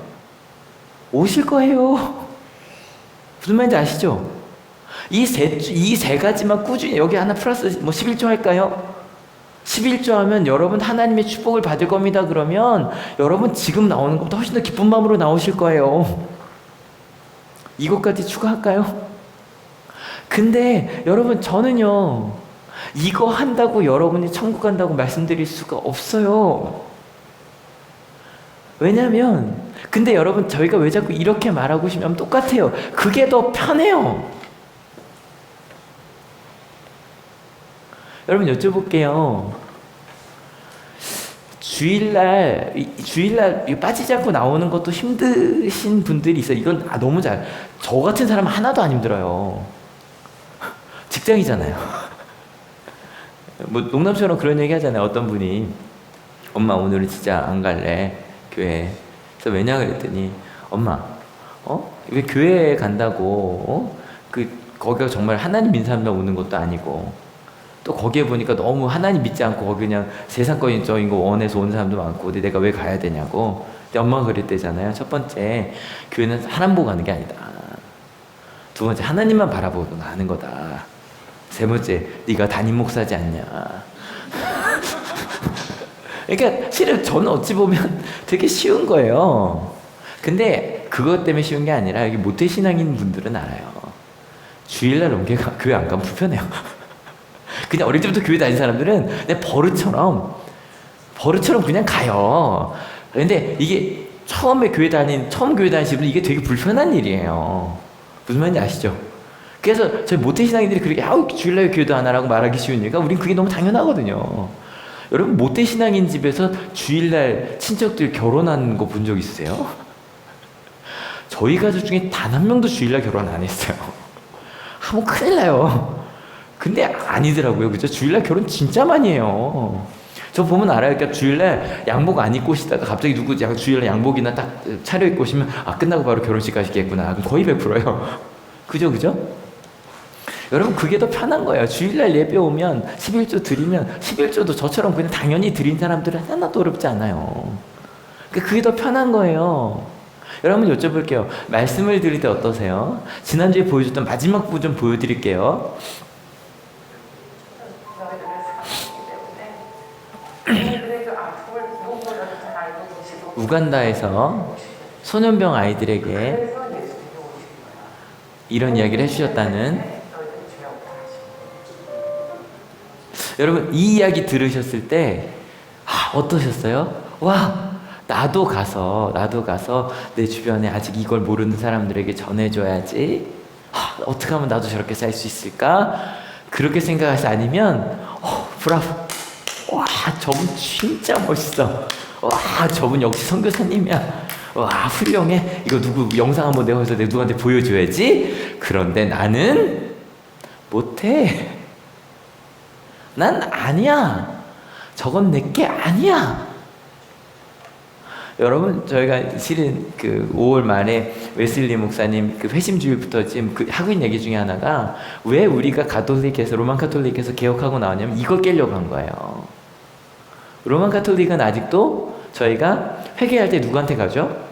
오실 거예요. 무슨 말인지 아시죠? 이 세 가지만 꾸준히, 여기 하나 플러스 11조 할까요? 11조 하면 여러분 하나님의 축복을 받을 겁니다. 그러면 여러분 지금 나오는 것보다 훨씬 더 기쁜 마음으로 나오실 거예요. 이것까지 추가할까요? 근데 여러분 저는요, 이거 한다고 여러분이 천국 간다고 말씀드릴 수가 없어요. 왜냐면 근데 여러분 저희가 왜 자꾸 이렇게 말하고 싶냐면 똑같아요. 그게 더 편해요. 여러분 여쭤볼게요. 주일날 빠지지 않고 나오는 것도 힘드신 분들이 있어요. 이건 너무 저 같은 사람은 하나도 안 힘들어요. 직장이잖아요. 농담처럼 그런 얘기 하잖아요. 어떤 분이 엄마 오늘은 진짜 안 갈래 교회. 그래서 왜냐 그랬더니 엄마 왜 교회에 간다고 거기가 정말 하나님 믿는 사람만 오는 것도 아니고, 또 거기에 보니까 너무 하나님 믿지 않고 거기 그냥 세상적인 거 원해서 온 사람도 많고, 근데 내가 왜 가야 되냐고. 근데 엄마가 그랬대잖아요. 첫 번째, 교회는 사람 보고 가는 게 아니다. 2번째, 하나님만 바라보고 가는 거다. 3번째, 네가 담임 목사지 않냐. 그러니까 실은 저는 어찌 보면 되게 쉬운 거예요. 근데 그것 때문에 쉬운 게 아니라 여기 모태신앙인 분들은 알아요. 주일날 교회 안 가면 불편해요. 그냥 어릴 때부터 교회 다닌 사람들은 그냥 버릇처럼 그냥 가요. 근데 이게 처음 교회 다니시는 분은 이게 되게 불편한 일이에요. 무슨 말인지 아시죠? 그래서 저희 모태신앙인들이 그렇게 주일날 교회도 안 하라고 말하기 쉬운 이유가, 우린 그게 너무 당연하거든요. 여러분 모태신앙인 집에서 주일날 친척들 결혼한 거 본 적 있으세요? 저희 가족 중에 단 한 명도 주일날 결혼 안 했어요. 하면 큰일 나요. 근데 아니더라고요. 그죠? 주일날 결혼 진짜 많이 해요. 저 보면 알아요. 그러니까 주일날 양복 안 입고 오시다가 갑자기 주일날 양복이나 딱 차려입고 오시면 끝나고 바로 결혼식 가시겠구나. 그럼 거의 100%예요. 그죠? 여러분 그게 더 편한 거예요. 주일날 예배 오면 11조 드리면 11조도 저처럼 그냥 당연히 드린 사람들은 하나도 어렵지 않아요. 그게 더 편한 거예요. 여러분 여쭤볼게요. 말씀을 드릴 때 어떠세요? 지난주에 보여줬던 마지막 부분 좀 보여드릴게요. 우간다에서 소년병 아이들에게 이런 이야기를 해주셨다는, 여러분 이 이야기 들으셨을 때 어떠셨어요? 와, 나도 가서 내 주변에 아직 이걸 모르는 사람들에게 전해줘야지. 어떻게 하면 나도 저렇게 살 수 있을까? 그렇게 생각하시, 아니면 브라보, 와 저분 진짜 멋있어, 와 저분 역시 선교사님이야, 와 훌륭해, 이거 누구 영상 한번 내가 해서 누구한테 보여줘야지. 그런데 나는 못해, 난 아니야, 저건 내게 아니야. 여러분 저희가 실은 그 5월 말에 웨슬리 목사님 그 회심주일부터 지금 그 하고 있는 얘기 중에 하나가, 왜 우리가 가톨릭에서 로만 카톨릭에서 개혁하고 나왔냐면 이걸 깨려고 한 거예요. 로만 카톨릭은 아직도 저희가 회개할 때 누구한테 가죠?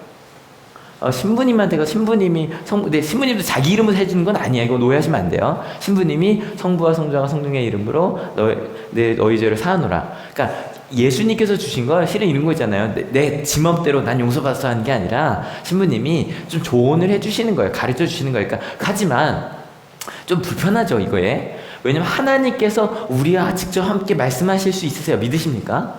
신부님한테 가. 신부님이 신부님도 자기 이름을 해주는 건 아니야. 이거 오해하시면 안 돼요. 신부님이 성부와 성자와 성령의 이름으로 너희 죄를 사하노라. 그러니까 예수님께서 주신 거 실은 이런 거 있잖아요. 내 지멋대로 난 용서받아서 하는 게 아니라 신부님이 좀 조언을 해주시는 거예요. 가르쳐 주시는 거예요. 그러니까 하지만 좀 불편하죠, 이거에. 왜냐면 하나님께서 우리와 직접 함께 말씀하실 수 있으세요. 믿으십니까?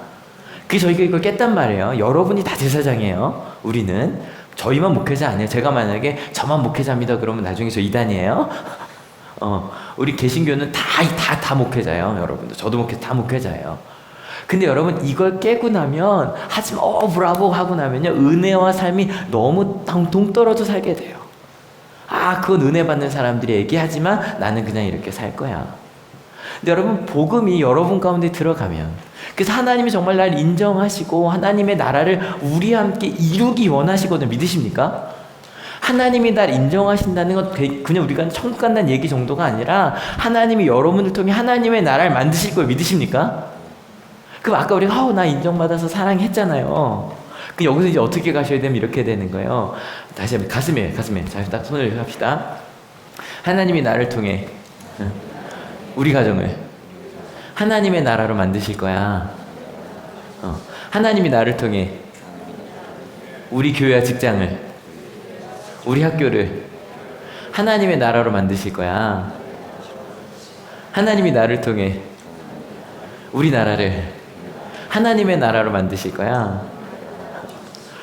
저희가 이걸 깼단 말이에요. 여러분이 다 제사장이에요. 우리는. 저희만 목회자 아니에요. 제가 만약에 저만 목회자입니다 그러면 나중에 저 이단이에요. 우리 개신교는 다 목회자예요. 여러분들 저도 다 목회자예요. 근데 여러분 이걸 깨고 나면, 하지만 브라보 하고 나면요, 은혜와 삶이 너무 동떨어져 살게 돼요. 그건 은혜 받는 사람들이 얘기하지만 나는 그냥 이렇게 살 거야. 근데 여러분 복음이 여러분 가운데 들어가면, 그래서 하나님이 정말 날 인정하시고 하나님의 나라를 우리 함께 이루기 원하시거든요. 믿으십니까? 하나님이 날 인정하신다는 건 그냥 우리가 천국 간다는 얘기 정도가 아니라 하나님이 여러분을 통해 하나님의 나라를 만드실 걸 믿으십니까? 그럼 아까 우리가 나 인정받아서 사랑했잖아요. 그럼 여기서 이제 어떻게 가셔야 되면 이렇게 되는 거예요. 다시 한번 가슴에 자, 딱 손을 합시다. 하나님이 나를 통해 우리 가정을 하나님의 나라로 만드실 거야. 하나님이 나를 통해 우리 교회와 직장을, 우리 학교를 하나님의 나라로 만드실 거야. 하나님이 나를 통해 우리 나라를 하나님의 나라로 만드실 거야.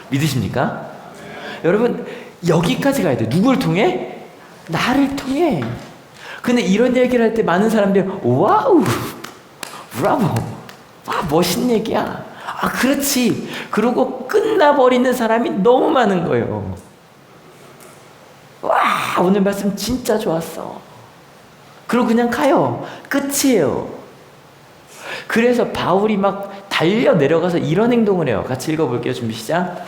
믿으십니까? 여러분 여기까지 가야 돼. 누굴 통해? 나를 통해. 근데 이런 얘기를 할 때 많은 사람들이 와우, 브라보, 멋있는 얘기야. 그렇지. 그러고 끝나버리는 사람이 너무 많은 거예요. 와, 오늘 말씀 진짜 좋았어. 그리고 그냥 가요. 끝이에요. 그래서 바울이 막 달려 내려가서 이런 행동을 해요. 같이 읽어볼게요. 준비 시작.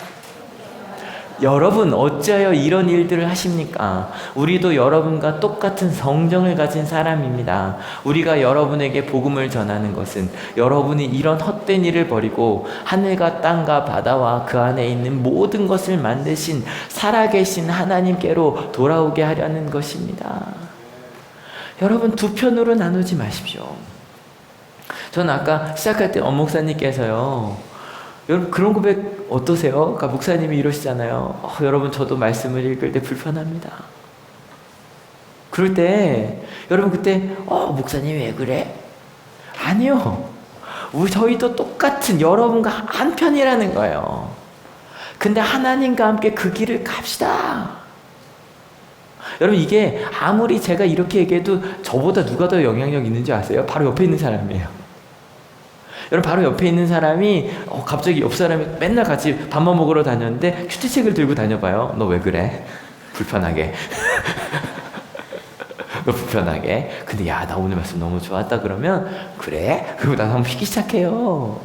여러분 어찌하여 이런 일들을 하십니까? 우리도 여러분과 똑같은 성정을 가진 사람입니다. 우리가 여러분에게 복음을 전하는 것은 여러분이 이런 헛된 일을 버리고 하늘과 땅과 바다와 그 안에 있는 모든 것을 만드신 살아계신 하나님께로 돌아오게 하려는 것입니다. 여러분 두 편으로 나누지 마십시오. 저는 아까 시작할 때 목사님께서요, 여러분 그런 고백 어떠세요? 그러니까 목사님이 이러시잖아요. 여러분 저도 말씀을 읽을 때 불편합니다. 그럴 때 여러분 그때 목사님 왜 그래? 아니요. 저희도 똑같은 여러분과 한 편이라는 거예요. 근데 하나님과 함께 그 길을 갑시다. 여러분 이게 아무리 제가 이렇게 얘기해도 저보다 누가 더 영향력 있는지 아세요? 바로 옆에 있는 사람이에요. 여러분 바로 옆에 있는 사람이 갑자기 옆 사람이 맨날 같이 밥만 먹으러 다녔는데 큐티책을 들고 다녀봐요. 너 왜 그래? 불편하게. 너 불편하게. 근데 야, 나 오늘 말씀 너무 좋았다 그러면 그래? 그리고 나서 한번 피기 시작해요.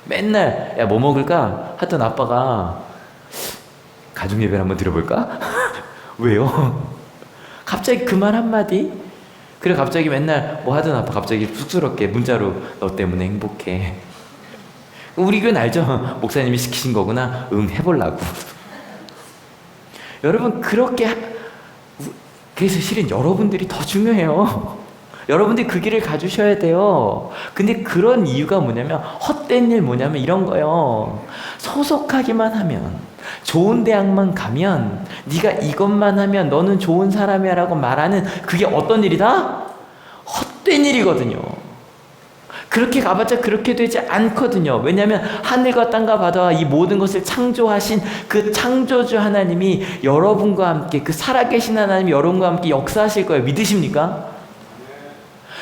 맨날 야, 뭐 먹을까? 하던 아빠가 가족예배를 한번 드려볼까? 왜요? 갑자기 그 말 한마디, 그래 갑자기 맨날 뭐 하든 아파 갑자기 쑥스럽게 문자로 너 때문에 행복해. 우리 교회는 알죠? 목사님이 시키신 거구나. 응, 해보려고. 여러분 그래서 실은 여러분들이 더 중요해요. 여러분들이 그 길을 가주셔야 돼요. 근데 그런 이유가 뭐냐면 헛된 일 뭐냐면 이런 거예요. 소속하기만 하면 좋은 대학만 가면 네가 이것만 하면 너는 좋은 사람이야 라고 말하는 그게 어떤 일이다? 헛된 일이거든요. 그렇게 가봤자 그렇게 되지 않거든요. 왜냐하면 하늘과 땅과 바다와 이 모든 것을 창조하신 그 창조주 하나님이 여러분과 함께 그 살아계신 하나님이 여러분과 함께 역사하실 거예요. 믿으십니까?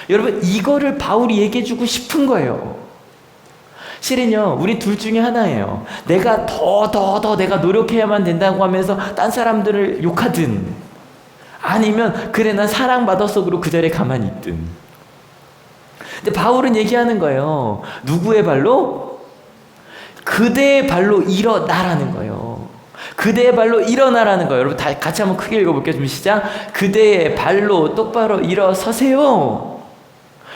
여러분 이거를 바울이 얘기해주고 싶은 거예요. 실은요 우리 둘 중에 하나예요. 내가 더 내가 노력해야만 된다고 하면서 딴 사람들을 욕하든 아니면 그래 난 사랑받았어 그러고 그 자리에 가만히 있든. 근데 바울은 얘기하는 거예요. 누구의 발로? 그대의 발로 일어나라는 거예요. 그대의 발로 일어나라는 거예요. 여러분 다 같이 한번 크게 읽어볼게요. 좀 시작. 그대의 발로 똑바로 일어서세요.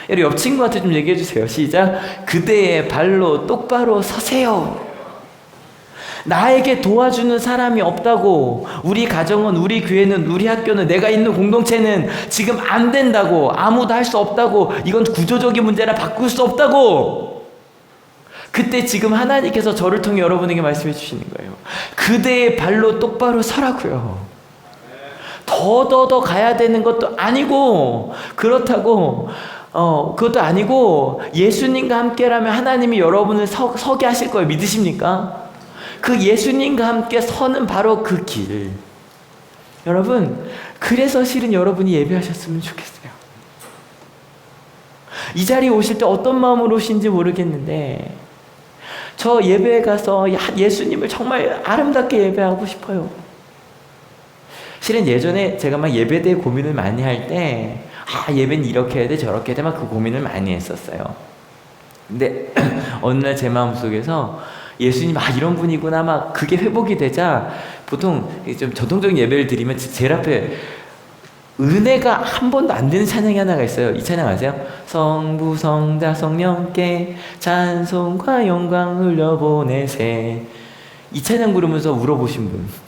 여러분 옆 친구한테 좀 얘기해 주세요. 시작. 그대의 발로 똑바로 서세요. 나에게 도와주는 사람이 없다고, 우리 가정은, 우리 교회는, 우리 학교는, 내가 있는 공동체는 지금 안 된다고, 아무도 할 수 없다고, 이건 구조적인 문제라 바꿀 수 없다고. 그때 지금 하나님께서 저를 통해 여러분에게 말씀해 주시는 거예요. 그대의 발로 똑바로 서라고요. 더 가야 되는 것도 아니고, 그렇다고 그것도 아니고 예수님과 함께라면 하나님이 여러분을 서게 하실 거예요. 믿으십니까? 그 예수님과 함께 서는 바로 그 길. 여러분 그래서 실은 여러분이 예배하셨으면 좋겠어요. 이 자리에 오실 때 어떤 마음으로 오신지 모르겠는데 저 예배에 가서 예수님을 정말 아름답게 예배하고 싶어요. 실은 예전에 제가 막 예배에 대해 고민을 많이 할 때 예배는 이렇게 해야 돼 저렇게 해야 돼 막 그 고민을 많이 했었어요. 근데 어느 날 제 마음속에서 예수님 이런 분이구나 막 그게 회복이 되자 보통 좀 전통적인 예배를 드리면 제일 앞에 은혜가 한 번도 안 되는 찬양이 하나가 있어요. 이 찬양 아세요? 성부 성자 성령께 찬송과 영광 흘려보내세. 이 찬양 부르면서 울어보신 분.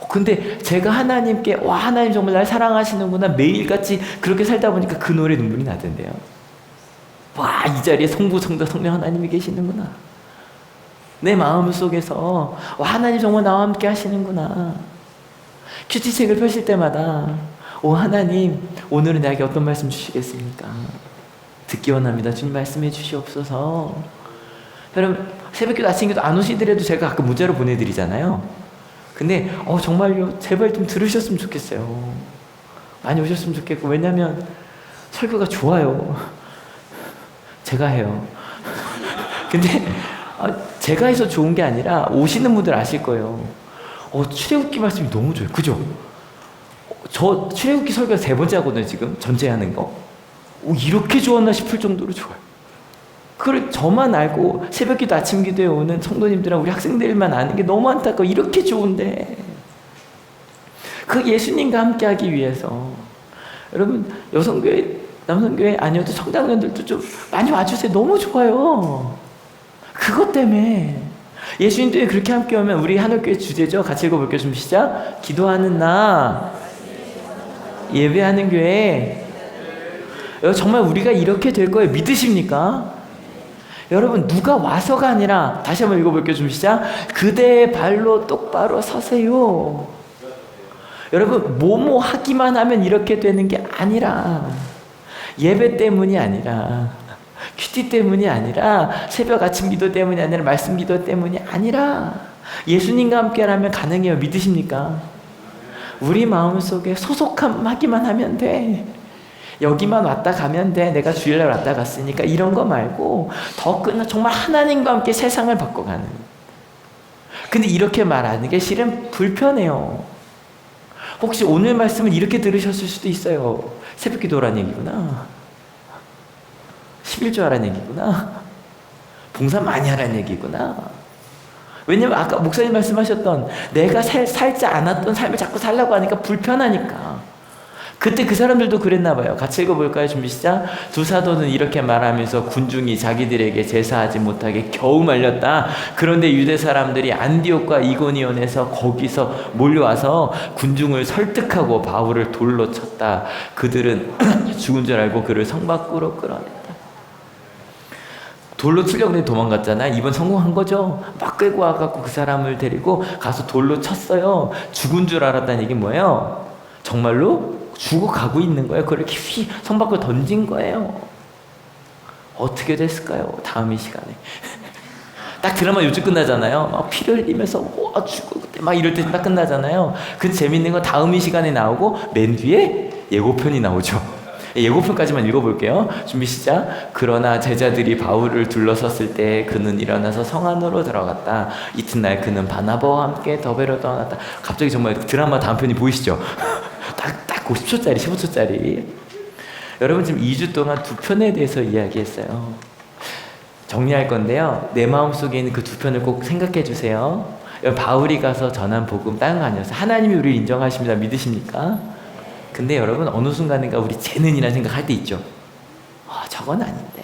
근데 제가 하나님께 하나님 정말 날 사랑하시는구나 매일같이 그렇게 살다 보니까 그 노래 눈물이 나던데요. 이 자리에 성부 성자 성령 하나님이 계시는구나. 내 마음 속에서 하나님 정말 나와 함께 하시는구나. 큐티책을 펴실 때마다 하나님 오늘은 나에게 어떤 말씀 주시겠습니까? 듣기 원합니다. 주님 말씀해 주시옵소서. 여러분 새벽기도 아침기도 안 오시더라도 제가 가끔 문자로 보내드리잖아요. 근데 정말요 제발 좀 들으셨으면 좋겠어요. 많이 오셨으면 좋겠고 왜냐면 설교가 좋아요. 제가 해요. 근데 제가 해서 좋은 게 아니라 오시는 분들 아실 거예요. 출애굽기 말씀이 너무 좋아요. 그죠? 저 출애굽기 설교가 3번째 하거든요. 지금 전체 하는 거. 이렇게 좋았나 싶을 정도로 좋아요. 그걸 저만 알고 새벽기도 아침기도에 오는 성도님들이랑 우리 학생들만 아는 게 너무 안타까워. 이렇게 좋은데 그 예수님과 함께 하기 위해서 여러분 여성교회 남성교회 아니어도 청장년들도 좀 많이 와주세요. 너무 좋아요. 그것 때문에 예수님 때문에 그렇게 함께 오면 우리 하늘교회 주제죠. 같이 읽어볼게요. 좀 시작. 기도하는 나 예배하는 교회. 정말 우리가 이렇게 될 거예요. 믿으십니까? 여러분 누가 와서가 아니라 다시 한번 읽어볼게요. 좀 시작. 그대의 발로 똑바로 서세요. 여러분 뭐뭐 하기만 하면 이렇게 되는 게 아니라 예배 때문이 아니라 큐티 때문이 아니라 새벽 아침 기도 때문이 아니라 말씀 기도 때문이 아니라 예수님과 함께라면 가능해요. 믿으십니까? 우리 마음속에 소속하기만 하면 돼. 여기만 왔다 가면 돼. 내가 주일날 왔다 갔으니까 이런 거 말고 더 정말 하나님과 함께 세상을 바꿔가는. 근데 이렇게 말하는 게 실은 불편해요. 혹시 오늘 말씀을 이렇게 들으셨을 수도 있어요. 새벽 기도라는 얘기구나. 11조 하라는 얘기구나. 봉사 많이 하라는 얘기구나. 왜냐면 아까 목사님 말씀하셨던 내가 살지 않았던 삶을 자꾸 살려고 하니까 불편하니까. 그때 그 사람들도 그랬나 봐요. 같이 읽어볼까요? 준비 시작. 두 사도는 이렇게 말하면서 군중이 자기들에게 제사하지 못하게 겨우 말렸다. 그런데 유대 사람들이 안디옥과 이고니온에서 거기서 몰려와서 군중을 설득하고 바울을 돌로 쳤다. 그들은 죽은 줄 알고 그를 성 밖으로 끌어냈다. 돌로 치려고 했는데 도망갔잖아. 이번 성공한 거죠. 막 끌고 와갖고 그 사람을 데리고 가서 돌로 쳤어요. 죽은 줄 알았다는 얘기 뭐예요? 정말로 죽어가고 있는 거예요. 그걸 이렇게 성 밖으로 던진 거예요. 어떻게 됐을까요? 다음 이 시간에. 딱 드라마 요즘 끝나잖아요. 막 피를 흘리면서 죽어 그때 막 이럴 때 딱 끝나잖아요. 근데 재밌는 건 다음 이 시간에 나오고 맨 뒤에 예고편이 나오죠. 예고편까지만 읽어볼게요. 준비 시작. 그러나 제자들이 바울을 둘러섰을 때 그는 일어나서 성 안으로 들어갔다. 이튿날 그는 바나바와 함께 더베로 떠났다. 갑자기 정말 드라마 다음 편이 보이시죠? 딱 10초짜리 15초짜리. 여러분 지금 2주 동안 두 편에 대해서 이야기했어요. 정리할 건데요. 내 마음속에 있는 그 두 편을 꼭 생각해 주세요. 바울이 가서 전한 복음 다른 거 아니었어요. 하나님이 우리를 인정하십니다. 믿으십니까? 근데 여러분 어느 순간인가 우리 재능이라는 생각할 때 있죠. 저건 아닌데.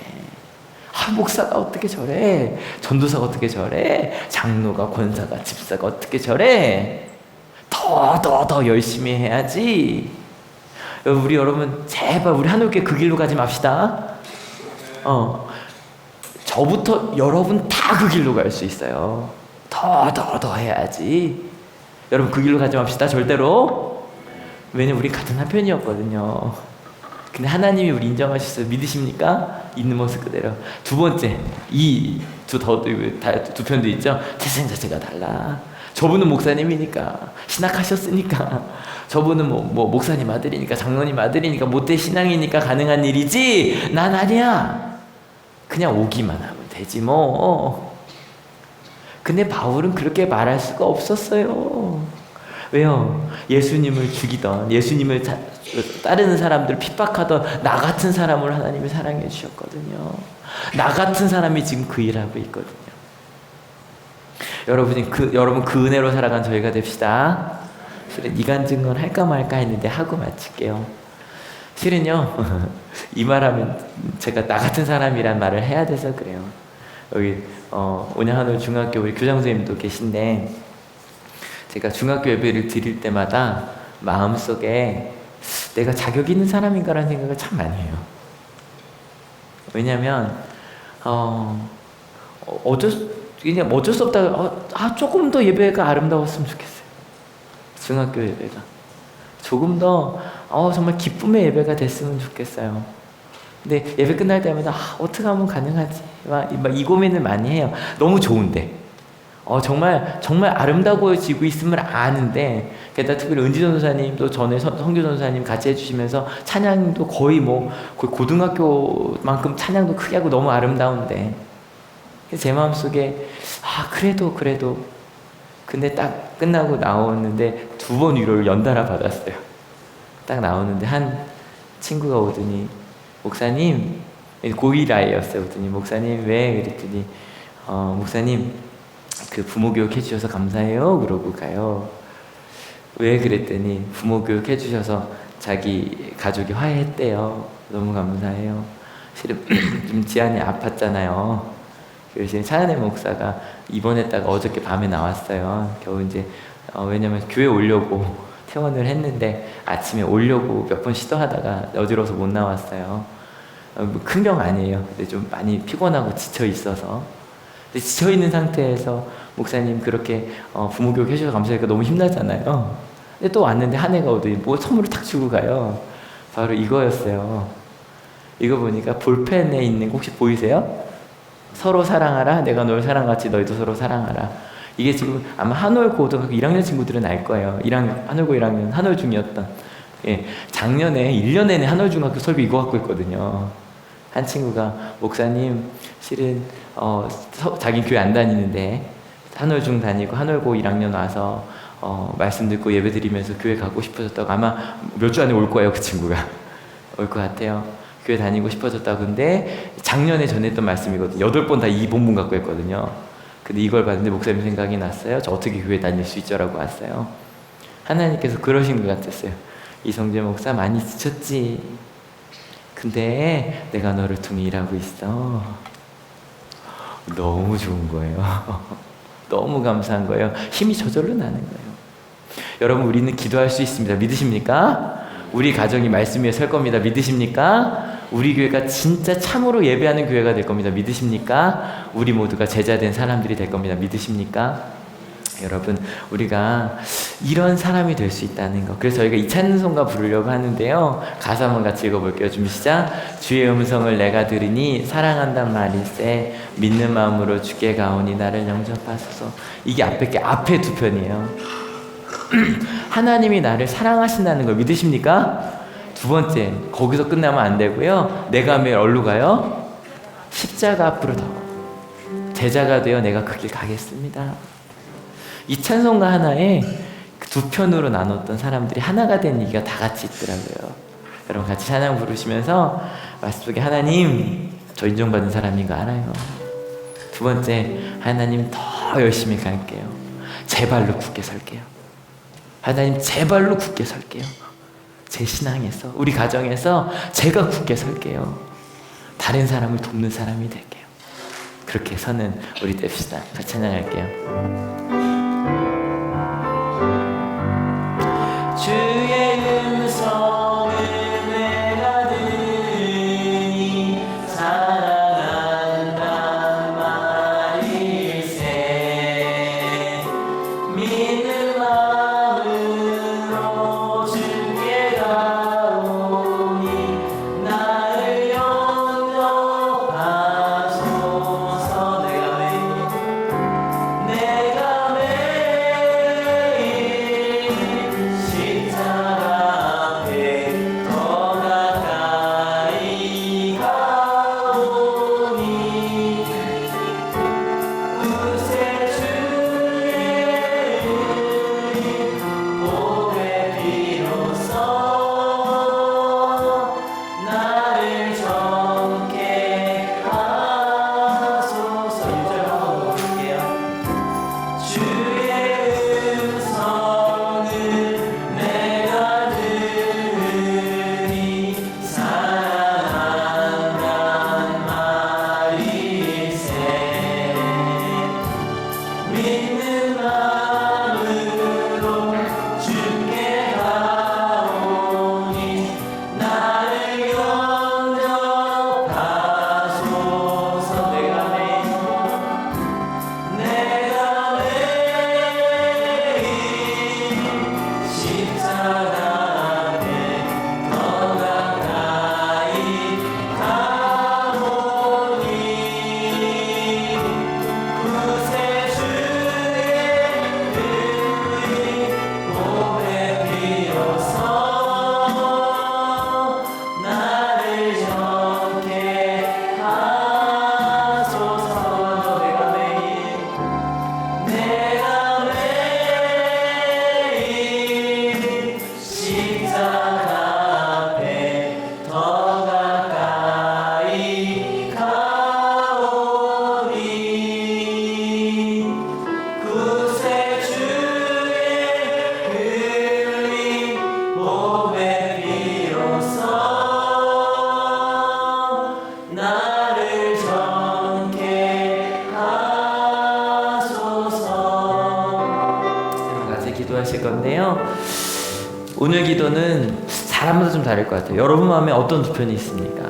목사가 어떻게 저래? 전도사가 어떻게 저래? 장로가, 권사가, 집사가 어떻게 저래? 더 열심히 해야지. 우리 여러분 제발 우리 하늘교회 그 길로 가지 맙시다. 저부터 여러분 다 그 길로 갈 수 있어요. 더 해야지. 여러분 그 길로 가지 맙시다. 절대로. 왜냐면 우리 같은 한 편이었거든요. 근데 하나님이 우리 인정하셨어요. 믿으십니까? 있는 모습 그대로. 두 번째, 이 두 편도 있죠. 태생 자체가 달라. 저분은 목사님이니까, 신학하셨으니까, 저분은 뭐 목사님 아들이니까, 장로님 아들이니까, 모태 신앙이니까 가능한 일이지. 난 아니야. 그냥 오기만 하면 되지 뭐. 근데 바울은 그렇게 말할 수가 없었어요. 왜요? 예수님을 죽이던, 예수님을 따르는 사람들을 핍박하던 나 같은 사람을 하나님이 사랑해 주셨거든요. 나 같은 사람이 지금 그 일하고 있거든요. 여러분 그 은혜로 살아간 저희가 됩시다. 실은 이간 증언 할까 말까 했는데 하고 마칠게요. 실은요, 이 말하면 제가 나 같은 사람이란 말을 해야 돼서 그래요. 여기 온양하늘 중학교 우리 교장 선생님도 계신데 제가 중학교 예배를 드릴 때마다 마음속에 내가 자격 있는 사람인가라는 생각을 참 많이 해요. 왜냐면 그냥 어쩔 수 없다. 조금 더 예배가 아름다웠으면 좋겠어요. 중학교 예배가 조금 더 정말 기쁨의 예배가 됐으면 좋겠어요. 근데 예배 끝날 때마다 어떻게 하면 가능하지? 막 이 고민을 많이 해요. 너무 좋은데 정말 아름다워지고 있음을 아는데, 게다가 특별히 은지 전도사님 또 전에 성규 전도사님 같이 해주시면서 찬양도 거의 고등학교만큼 찬양도 크게 하고 너무 아름다운데, 제 마음속에 그래도 근데 딱 끝나고 나오는데 2번 위로를 연달아 받았어요. 딱 나오는데 한 친구가 오더니 목사님, 고1 아이였어요. 오더니 목사님 왜? 그랬더니 목사님 그 부모 교육 해주셔서 감사해요. 그러고 가요. 왜? 그랬더니 부모 교육 해주셔서 자기 가족이 화해했대요. 너무 감사해요. 실은 좀 지안이 아팠잖아요. 그래서 차은혜 목사가 입원했다가 어저께 밤에 나왔어요. 겨우 이제 왜냐면 교회 오려고 퇴원을 했는데 아침에 오려고 몇 번 시도하다가 어지러워서 못 나왔어요. 큰 병 아니에요. 근데 좀 많이 피곤하고 지쳐 있어서. 근데 지쳐 있는 상태에서 목사님 그렇게 부모 교육 해주셔서 감사하니까 너무 힘나잖아요. 근데 또 왔는데 한 해가 오더니 선물을 탁 주고 가요. 바로 이거였어요. 이거 보니까 볼펜에 있는 거 혹시 보이세요? 서로 사랑하라. 내가 널 사랑같이 너희도 서로 사랑하라. 이게 지금 아마 한올 고등학교 1학년 친구들은 알 거예요. 한올고 1학년, 한올 중이었던. 작년에 1년 내내 한올 중학교 설교 이거 갖고 있거든요. 한 친구가 목사님 실은 자기 교회 안 다니는데 한올 중 다니고 한올고 1학년 와서 말씀 듣고 예배 드리면서 교회 가고 싶어졌다고. 아마 몇 주 안에 올 거예요. 그 친구가 올 것 같아요. 교회 다니고 싶어졌다고. 근데 작년에 전했던 말씀이거든요. 8번 다 이 본문 갖고 했거든요. 근데 이걸 봤는데 목사님 생각이 났어요. 저 어떻게 교회 다닐 수 있죠라고 왔어요. 하나님께서 그러신 것 같았어요. 이성재 목사 많이 지쳤지? 근데 내가 너를 통해 일하고 있어. 너무 좋은 거예요. 너무 감사한 거예요. 힘이 저절로 나는 거예요. 여러분, 우리는 기도할 수 있습니다. 믿으십니까? 우리 가정이 말씀 위에 설 겁니다. 믿으십니까? 우리 교회가 진짜 참으로 예배하는 교회가 될 겁니다. 믿으십니까? 우리 모두가 제자된 사람들이 될 겁니다. 믿으십니까? 여러분, 우리가 이런 사람이 될 수 있다는 거. 그래서 저희가 이 찬송가 부르려고 하는데요. 가사 한번 같이 읽어볼게요. 준비 시작. 주의 음성을 내가 들으니 사랑한단 말일세 믿는 마음으로 주께 가오니 나를 영접하소서. 이게 앞에 두 편이에요. 하나님이 나를 사랑하신다는 걸 믿으십니까? 두 번째, 거기서 끝나면 안 되고요. 내가 매일 어디로 가요? 십자가 앞으로 더 제자가 되어 내가 그 길 가겠습니다. 이 찬송가 하나에 두 편으로 나눴던 사람들이 하나가 된 얘기가 다 같이 있더라고요. 여러분 같이 찬양 부르시면서 말씀 속에 하나님, 저 인정받은 사람인 거 알아요. 두 번째, 하나님 더 열심히 갈게요. 제 발로 굳게 설게요. 하나님 제 발로 굳게 설게요. 제 신앙에서, 우리 가정에서 제가 굳게 설게요. 다른 사람을 돕는 사람이 될게요. 그렇게 서는 우리 됩시다. 같이 찬양할게요. 주의 음성을 내가 들으니 사랑한단 말일세 믿는 마음으로 주께 가오니 나를 영접하소서. 내가 매일 십자가 앞에 더 가까이 가오니 그새 주의 보배 비로소 나를 정케 하소서. 1절 한번 볼게요. 주의 음성을 내가 들으니 사랑한단 말일세 믿는 마음으로 주께 가오니 나를 영접하소서. 내가 매일 십자가 앞에 더 가까이 가오니 그새 주의 보배 비로소 나를 정케 하소서. 내가 매일 십자가 앞에 더 가까이 가오니 그새 주의 흘린 보배 비로소 나를 정케 하소서. 같이 기도하실 건데요. 오늘 기도는 사람마다 좀 다를 것 같아요. 여러분 마음에 어떤 두 편이 있습니까?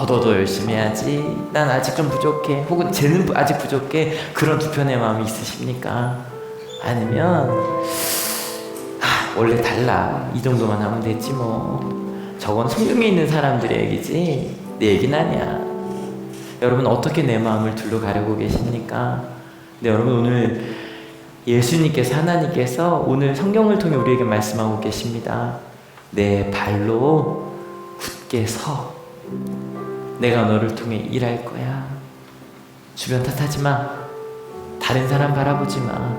더 열심히 해야지, 난 아직 좀 부족해, 혹은 쟤는 아직 부족해, 그런 두 편의 마음이 있으십니까? 아니면 원래 달라, 이 정도만 하면 됐지 뭐, 저건 성경에 있는 사람들의 얘기지 내 얘기는 아니야. 여러분 어떻게 내 마음을 둘러 가려고 계십니까? 네, 여러분 오늘 예수님께서, 하나님께서 오늘 성경을 통해 우리에게 말씀하고 계십니다. 내 발로 굳게 서. 내가 너를 통해 일할 거야. 주변 탓하지 마. 다른 사람 바라보지 마.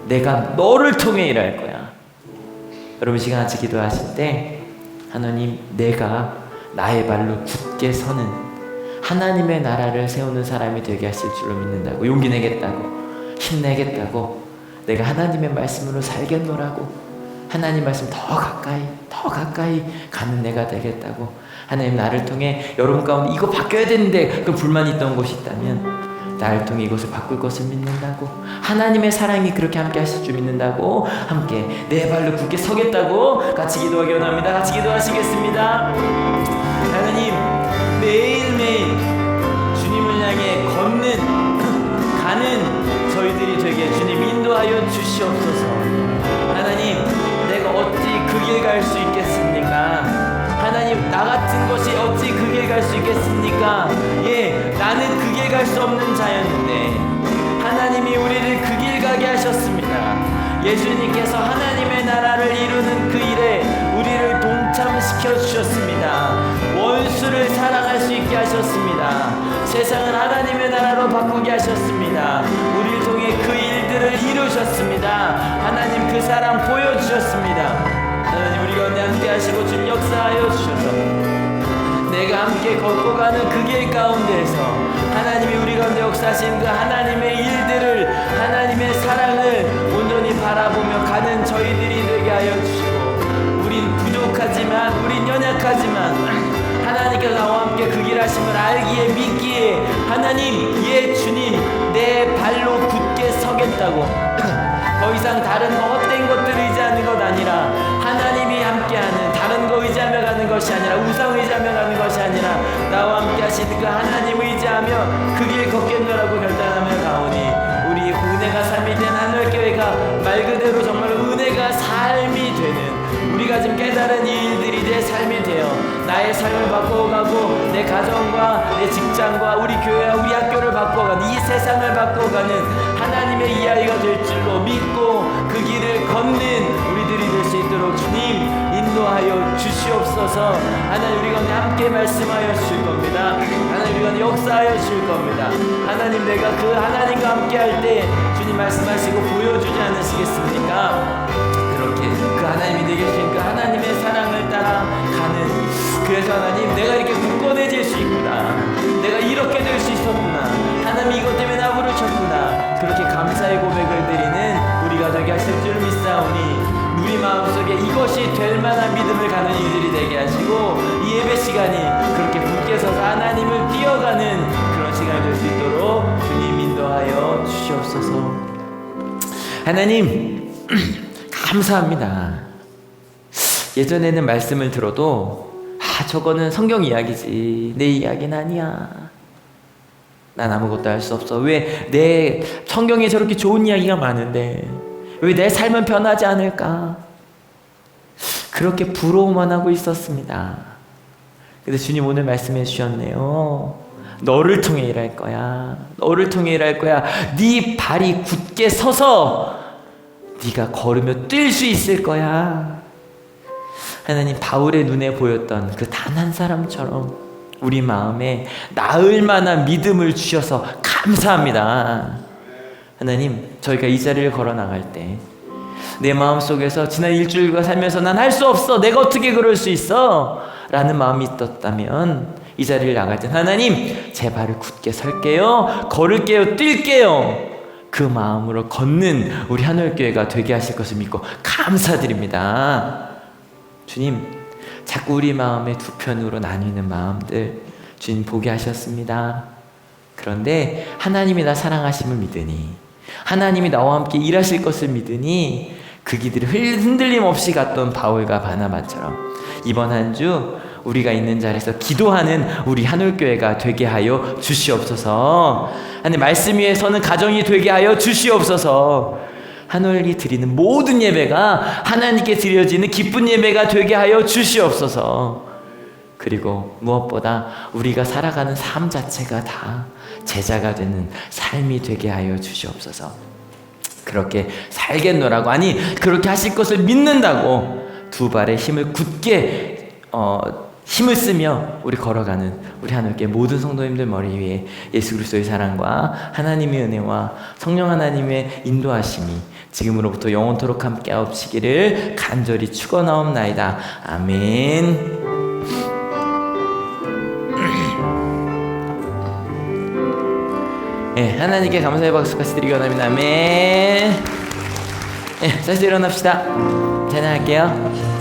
내가 너를 통해 일할 거야. 여러분 시간 같이 기도하실 때 하나님, 내가 나의 발로 굳게 서는 하나님의 나라를 세우는 사람이 되게 하실 줄로 믿는다고, 용기 내겠다고, 힘내겠다고, 내가 하나님의 말씀으로 살겠노라고 하나님 말씀 더 가까이 가는 내가 되겠다고. 하나님 나를 통해 여러분 가운데 이거 바뀌어야 되는데 그 불만이 있던 곳이 있다면 나를 통해 이것을 바꿀 것을 믿는다고. 하나님의 사랑이 그렇게 함께 하실 줄 믿는다고. 함께 내 발로 굳게 서겠다고. 같이 기도하기 원합니다. 같이 기도하시겠습니다. 하나님, 매일매일 주님을 향해 가는 저희들이 되게 주님 인도하여 주시옵소서. 하나님, 내가 어찌 그 길 갈 수 있겠습니까? 하나님, 나 같은 것이 어찌 그 길 갈 수 있겠습니까? 예, 나는 그 길 갈 수 없는 자였는데 하나님이 우리를 그 길 가게 하셨습니다. 예수님께서 하나님의 나라를 이루는 그 일에 우리를 동참시켜 주셨습니다. 원수를 사랑할 수 있게 하셨습니다. 세상을 하나님의 나라로 바꾸게 하셨습니다. 우리를 통해 그 일들을 이루셨습니다. 하나님 그 사랑 보여주셨습니다. 하나님 우리 가운데 함께 하시고 주님 역사하여 주셔서 내가 함께 걷고 가는 그 길 가운데에서 하나님이 우리 가운데 역사하신 그 하나님의 일들을, 하나님의 사랑을 온전히 바라보며 가는 저희들이 되게 하여 주시고, 우린 부족하지만, 우린 연약하지만 하나님께서 나와 함께 그 길 하심을 알기에 믿기에 하나님, 예 주님, 내 발로 굳게 서겠다고. 더 이상 다른 헛된 것들을 의지하는 것 아니라 하나님이 함께하는, 다른 거 의지하며 가는 것이 아니라, 우상 의지하며 가는 것이 아니라 나와 함께 하시는 그 하나님 의지하며 그 길 걷겠노라고 결단하며 가오니 우리 은혜가 삶이 된 하늘교회가 말 그대로 정말 은혜가 삶이 되는, 우리가 지금 깨달은 이 일들이 내 삶이 되어 나의 삶을 바꿔가고 내 가정과 내 직장과 우리 교회와 우리 학교를 바꿔가는, 이 세상을 바꿔가는 하나님의 이 아이가 될 줄로 믿고 그 길을 걷는 우리들이 될 수 있도록 주님 인도하여 주시옵소서. 하나님 우리 가운데 함께 말씀하여 주실 겁니다. 하나님 우리 가운데 역사하여 주실 겁니다. 하나님, 내가 그 하나님과 함께 할 때 주님 말씀하시고 보여주지 않으시겠습니까? 그렇게 그 하나님이 내게 주신 그 하나님의 사랑을 따라가는, 그래서 하나님 내가 이렇게 굳건해질 수 있구나, 내가 이렇게 될 수 있었구나, 하나님이 이것 때문에 나 부르셨구나, 그렇게 감사의 고백을 드리는 우리가 되게 하실 줄 믿사오니 우리 마음속에 이것이 될 만한 믿음을 가는 이들이 되게 하시고, 이 예배 시간이 그렇게 굳게 서서 하나님을 뛰어가는 그런 시간이 될 수 있도록 주님 인도하여 주시옵소서. 하나님 감사합니다. 예전에는 말씀을 들어도 저거는 성경 이야기지 내 이야기는 아니야, 난 아무것도 할 수 없어, 왜 내 성경에 저렇게 좋은 이야기가 많은데 왜 내 삶은 변하지 않을까, 그렇게 부러워만 하고 있었습니다. 근데 주님 오늘 말씀해 주셨네요. 너를 통해 일할 거야. 너를 통해 일할 거야. 네 발이 굳게 서서 네가 걸으며 뛸 수 있을 거야. 하나님, 바울의 눈에 보였던 그 단 한 사람처럼 우리 마음에 나을 만한 믿음을 주셔서 감사합니다. 하나님, 저희가 이 자리를 걸어 나갈 때 내 마음속에서 지난 일주일과 살면서 난 할 수 없어, 내가 어떻게 그럴 수 있어? 라는 마음이 있었다면 이 자리를 나갈 때 하나님, 제 발을 굳게 설게요, 걸을게요, 뛸게요, 그 마음으로 걷는 우리 하늘교회가 되게 하실 것을 믿고 감사드립니다. 주님, 자꾸 우리 마음의 두 편으로 나뉘는 마음들 주님 보게 하셨습니다. 그런데 하나님이 나 사랑하심을 믿으니, 하나님이 나와 함께 일하실 것을 믿으니 그 길을 흔들림 없이 갔던 바울과 바나바처럼 이번 한 주 우리가 있는 자리에서 기도하는 우리 하늘교회가 되게 하여 주시옵소서. 하나님, 말씀 위에 서는 가정이 되게 하여 주시옵소서. 하늘이 드리는 모든 예배가 하나님께 드려지는 기쁜 예배가 되게 하여 주시옵소서. 그리고 무엇보다 우리가 살아가는 삶 자체가 다 제자가 되는 삶이 되게 하여 주시옵소서. 그렇게 살겠노라고, 아니 그렇게 하실 것을 믿는다고 두 발에 힘을 굳게 힘을 쓰며 우리 걸어가는 우리 하늘께 모든 성도님들 머리 위에 예수 그리스도의 사랑과 하나님의 은혜와 성령 하나님의 인도하심이 지금으로부터 영원토록 함께 하옵시기를 간절히 축원하옵나이다. 아멘. 네, 하나님께 감사의 박수 같이 드리기 원합니다. 아멘. 예, 다시 일어납시다. 전화할게요.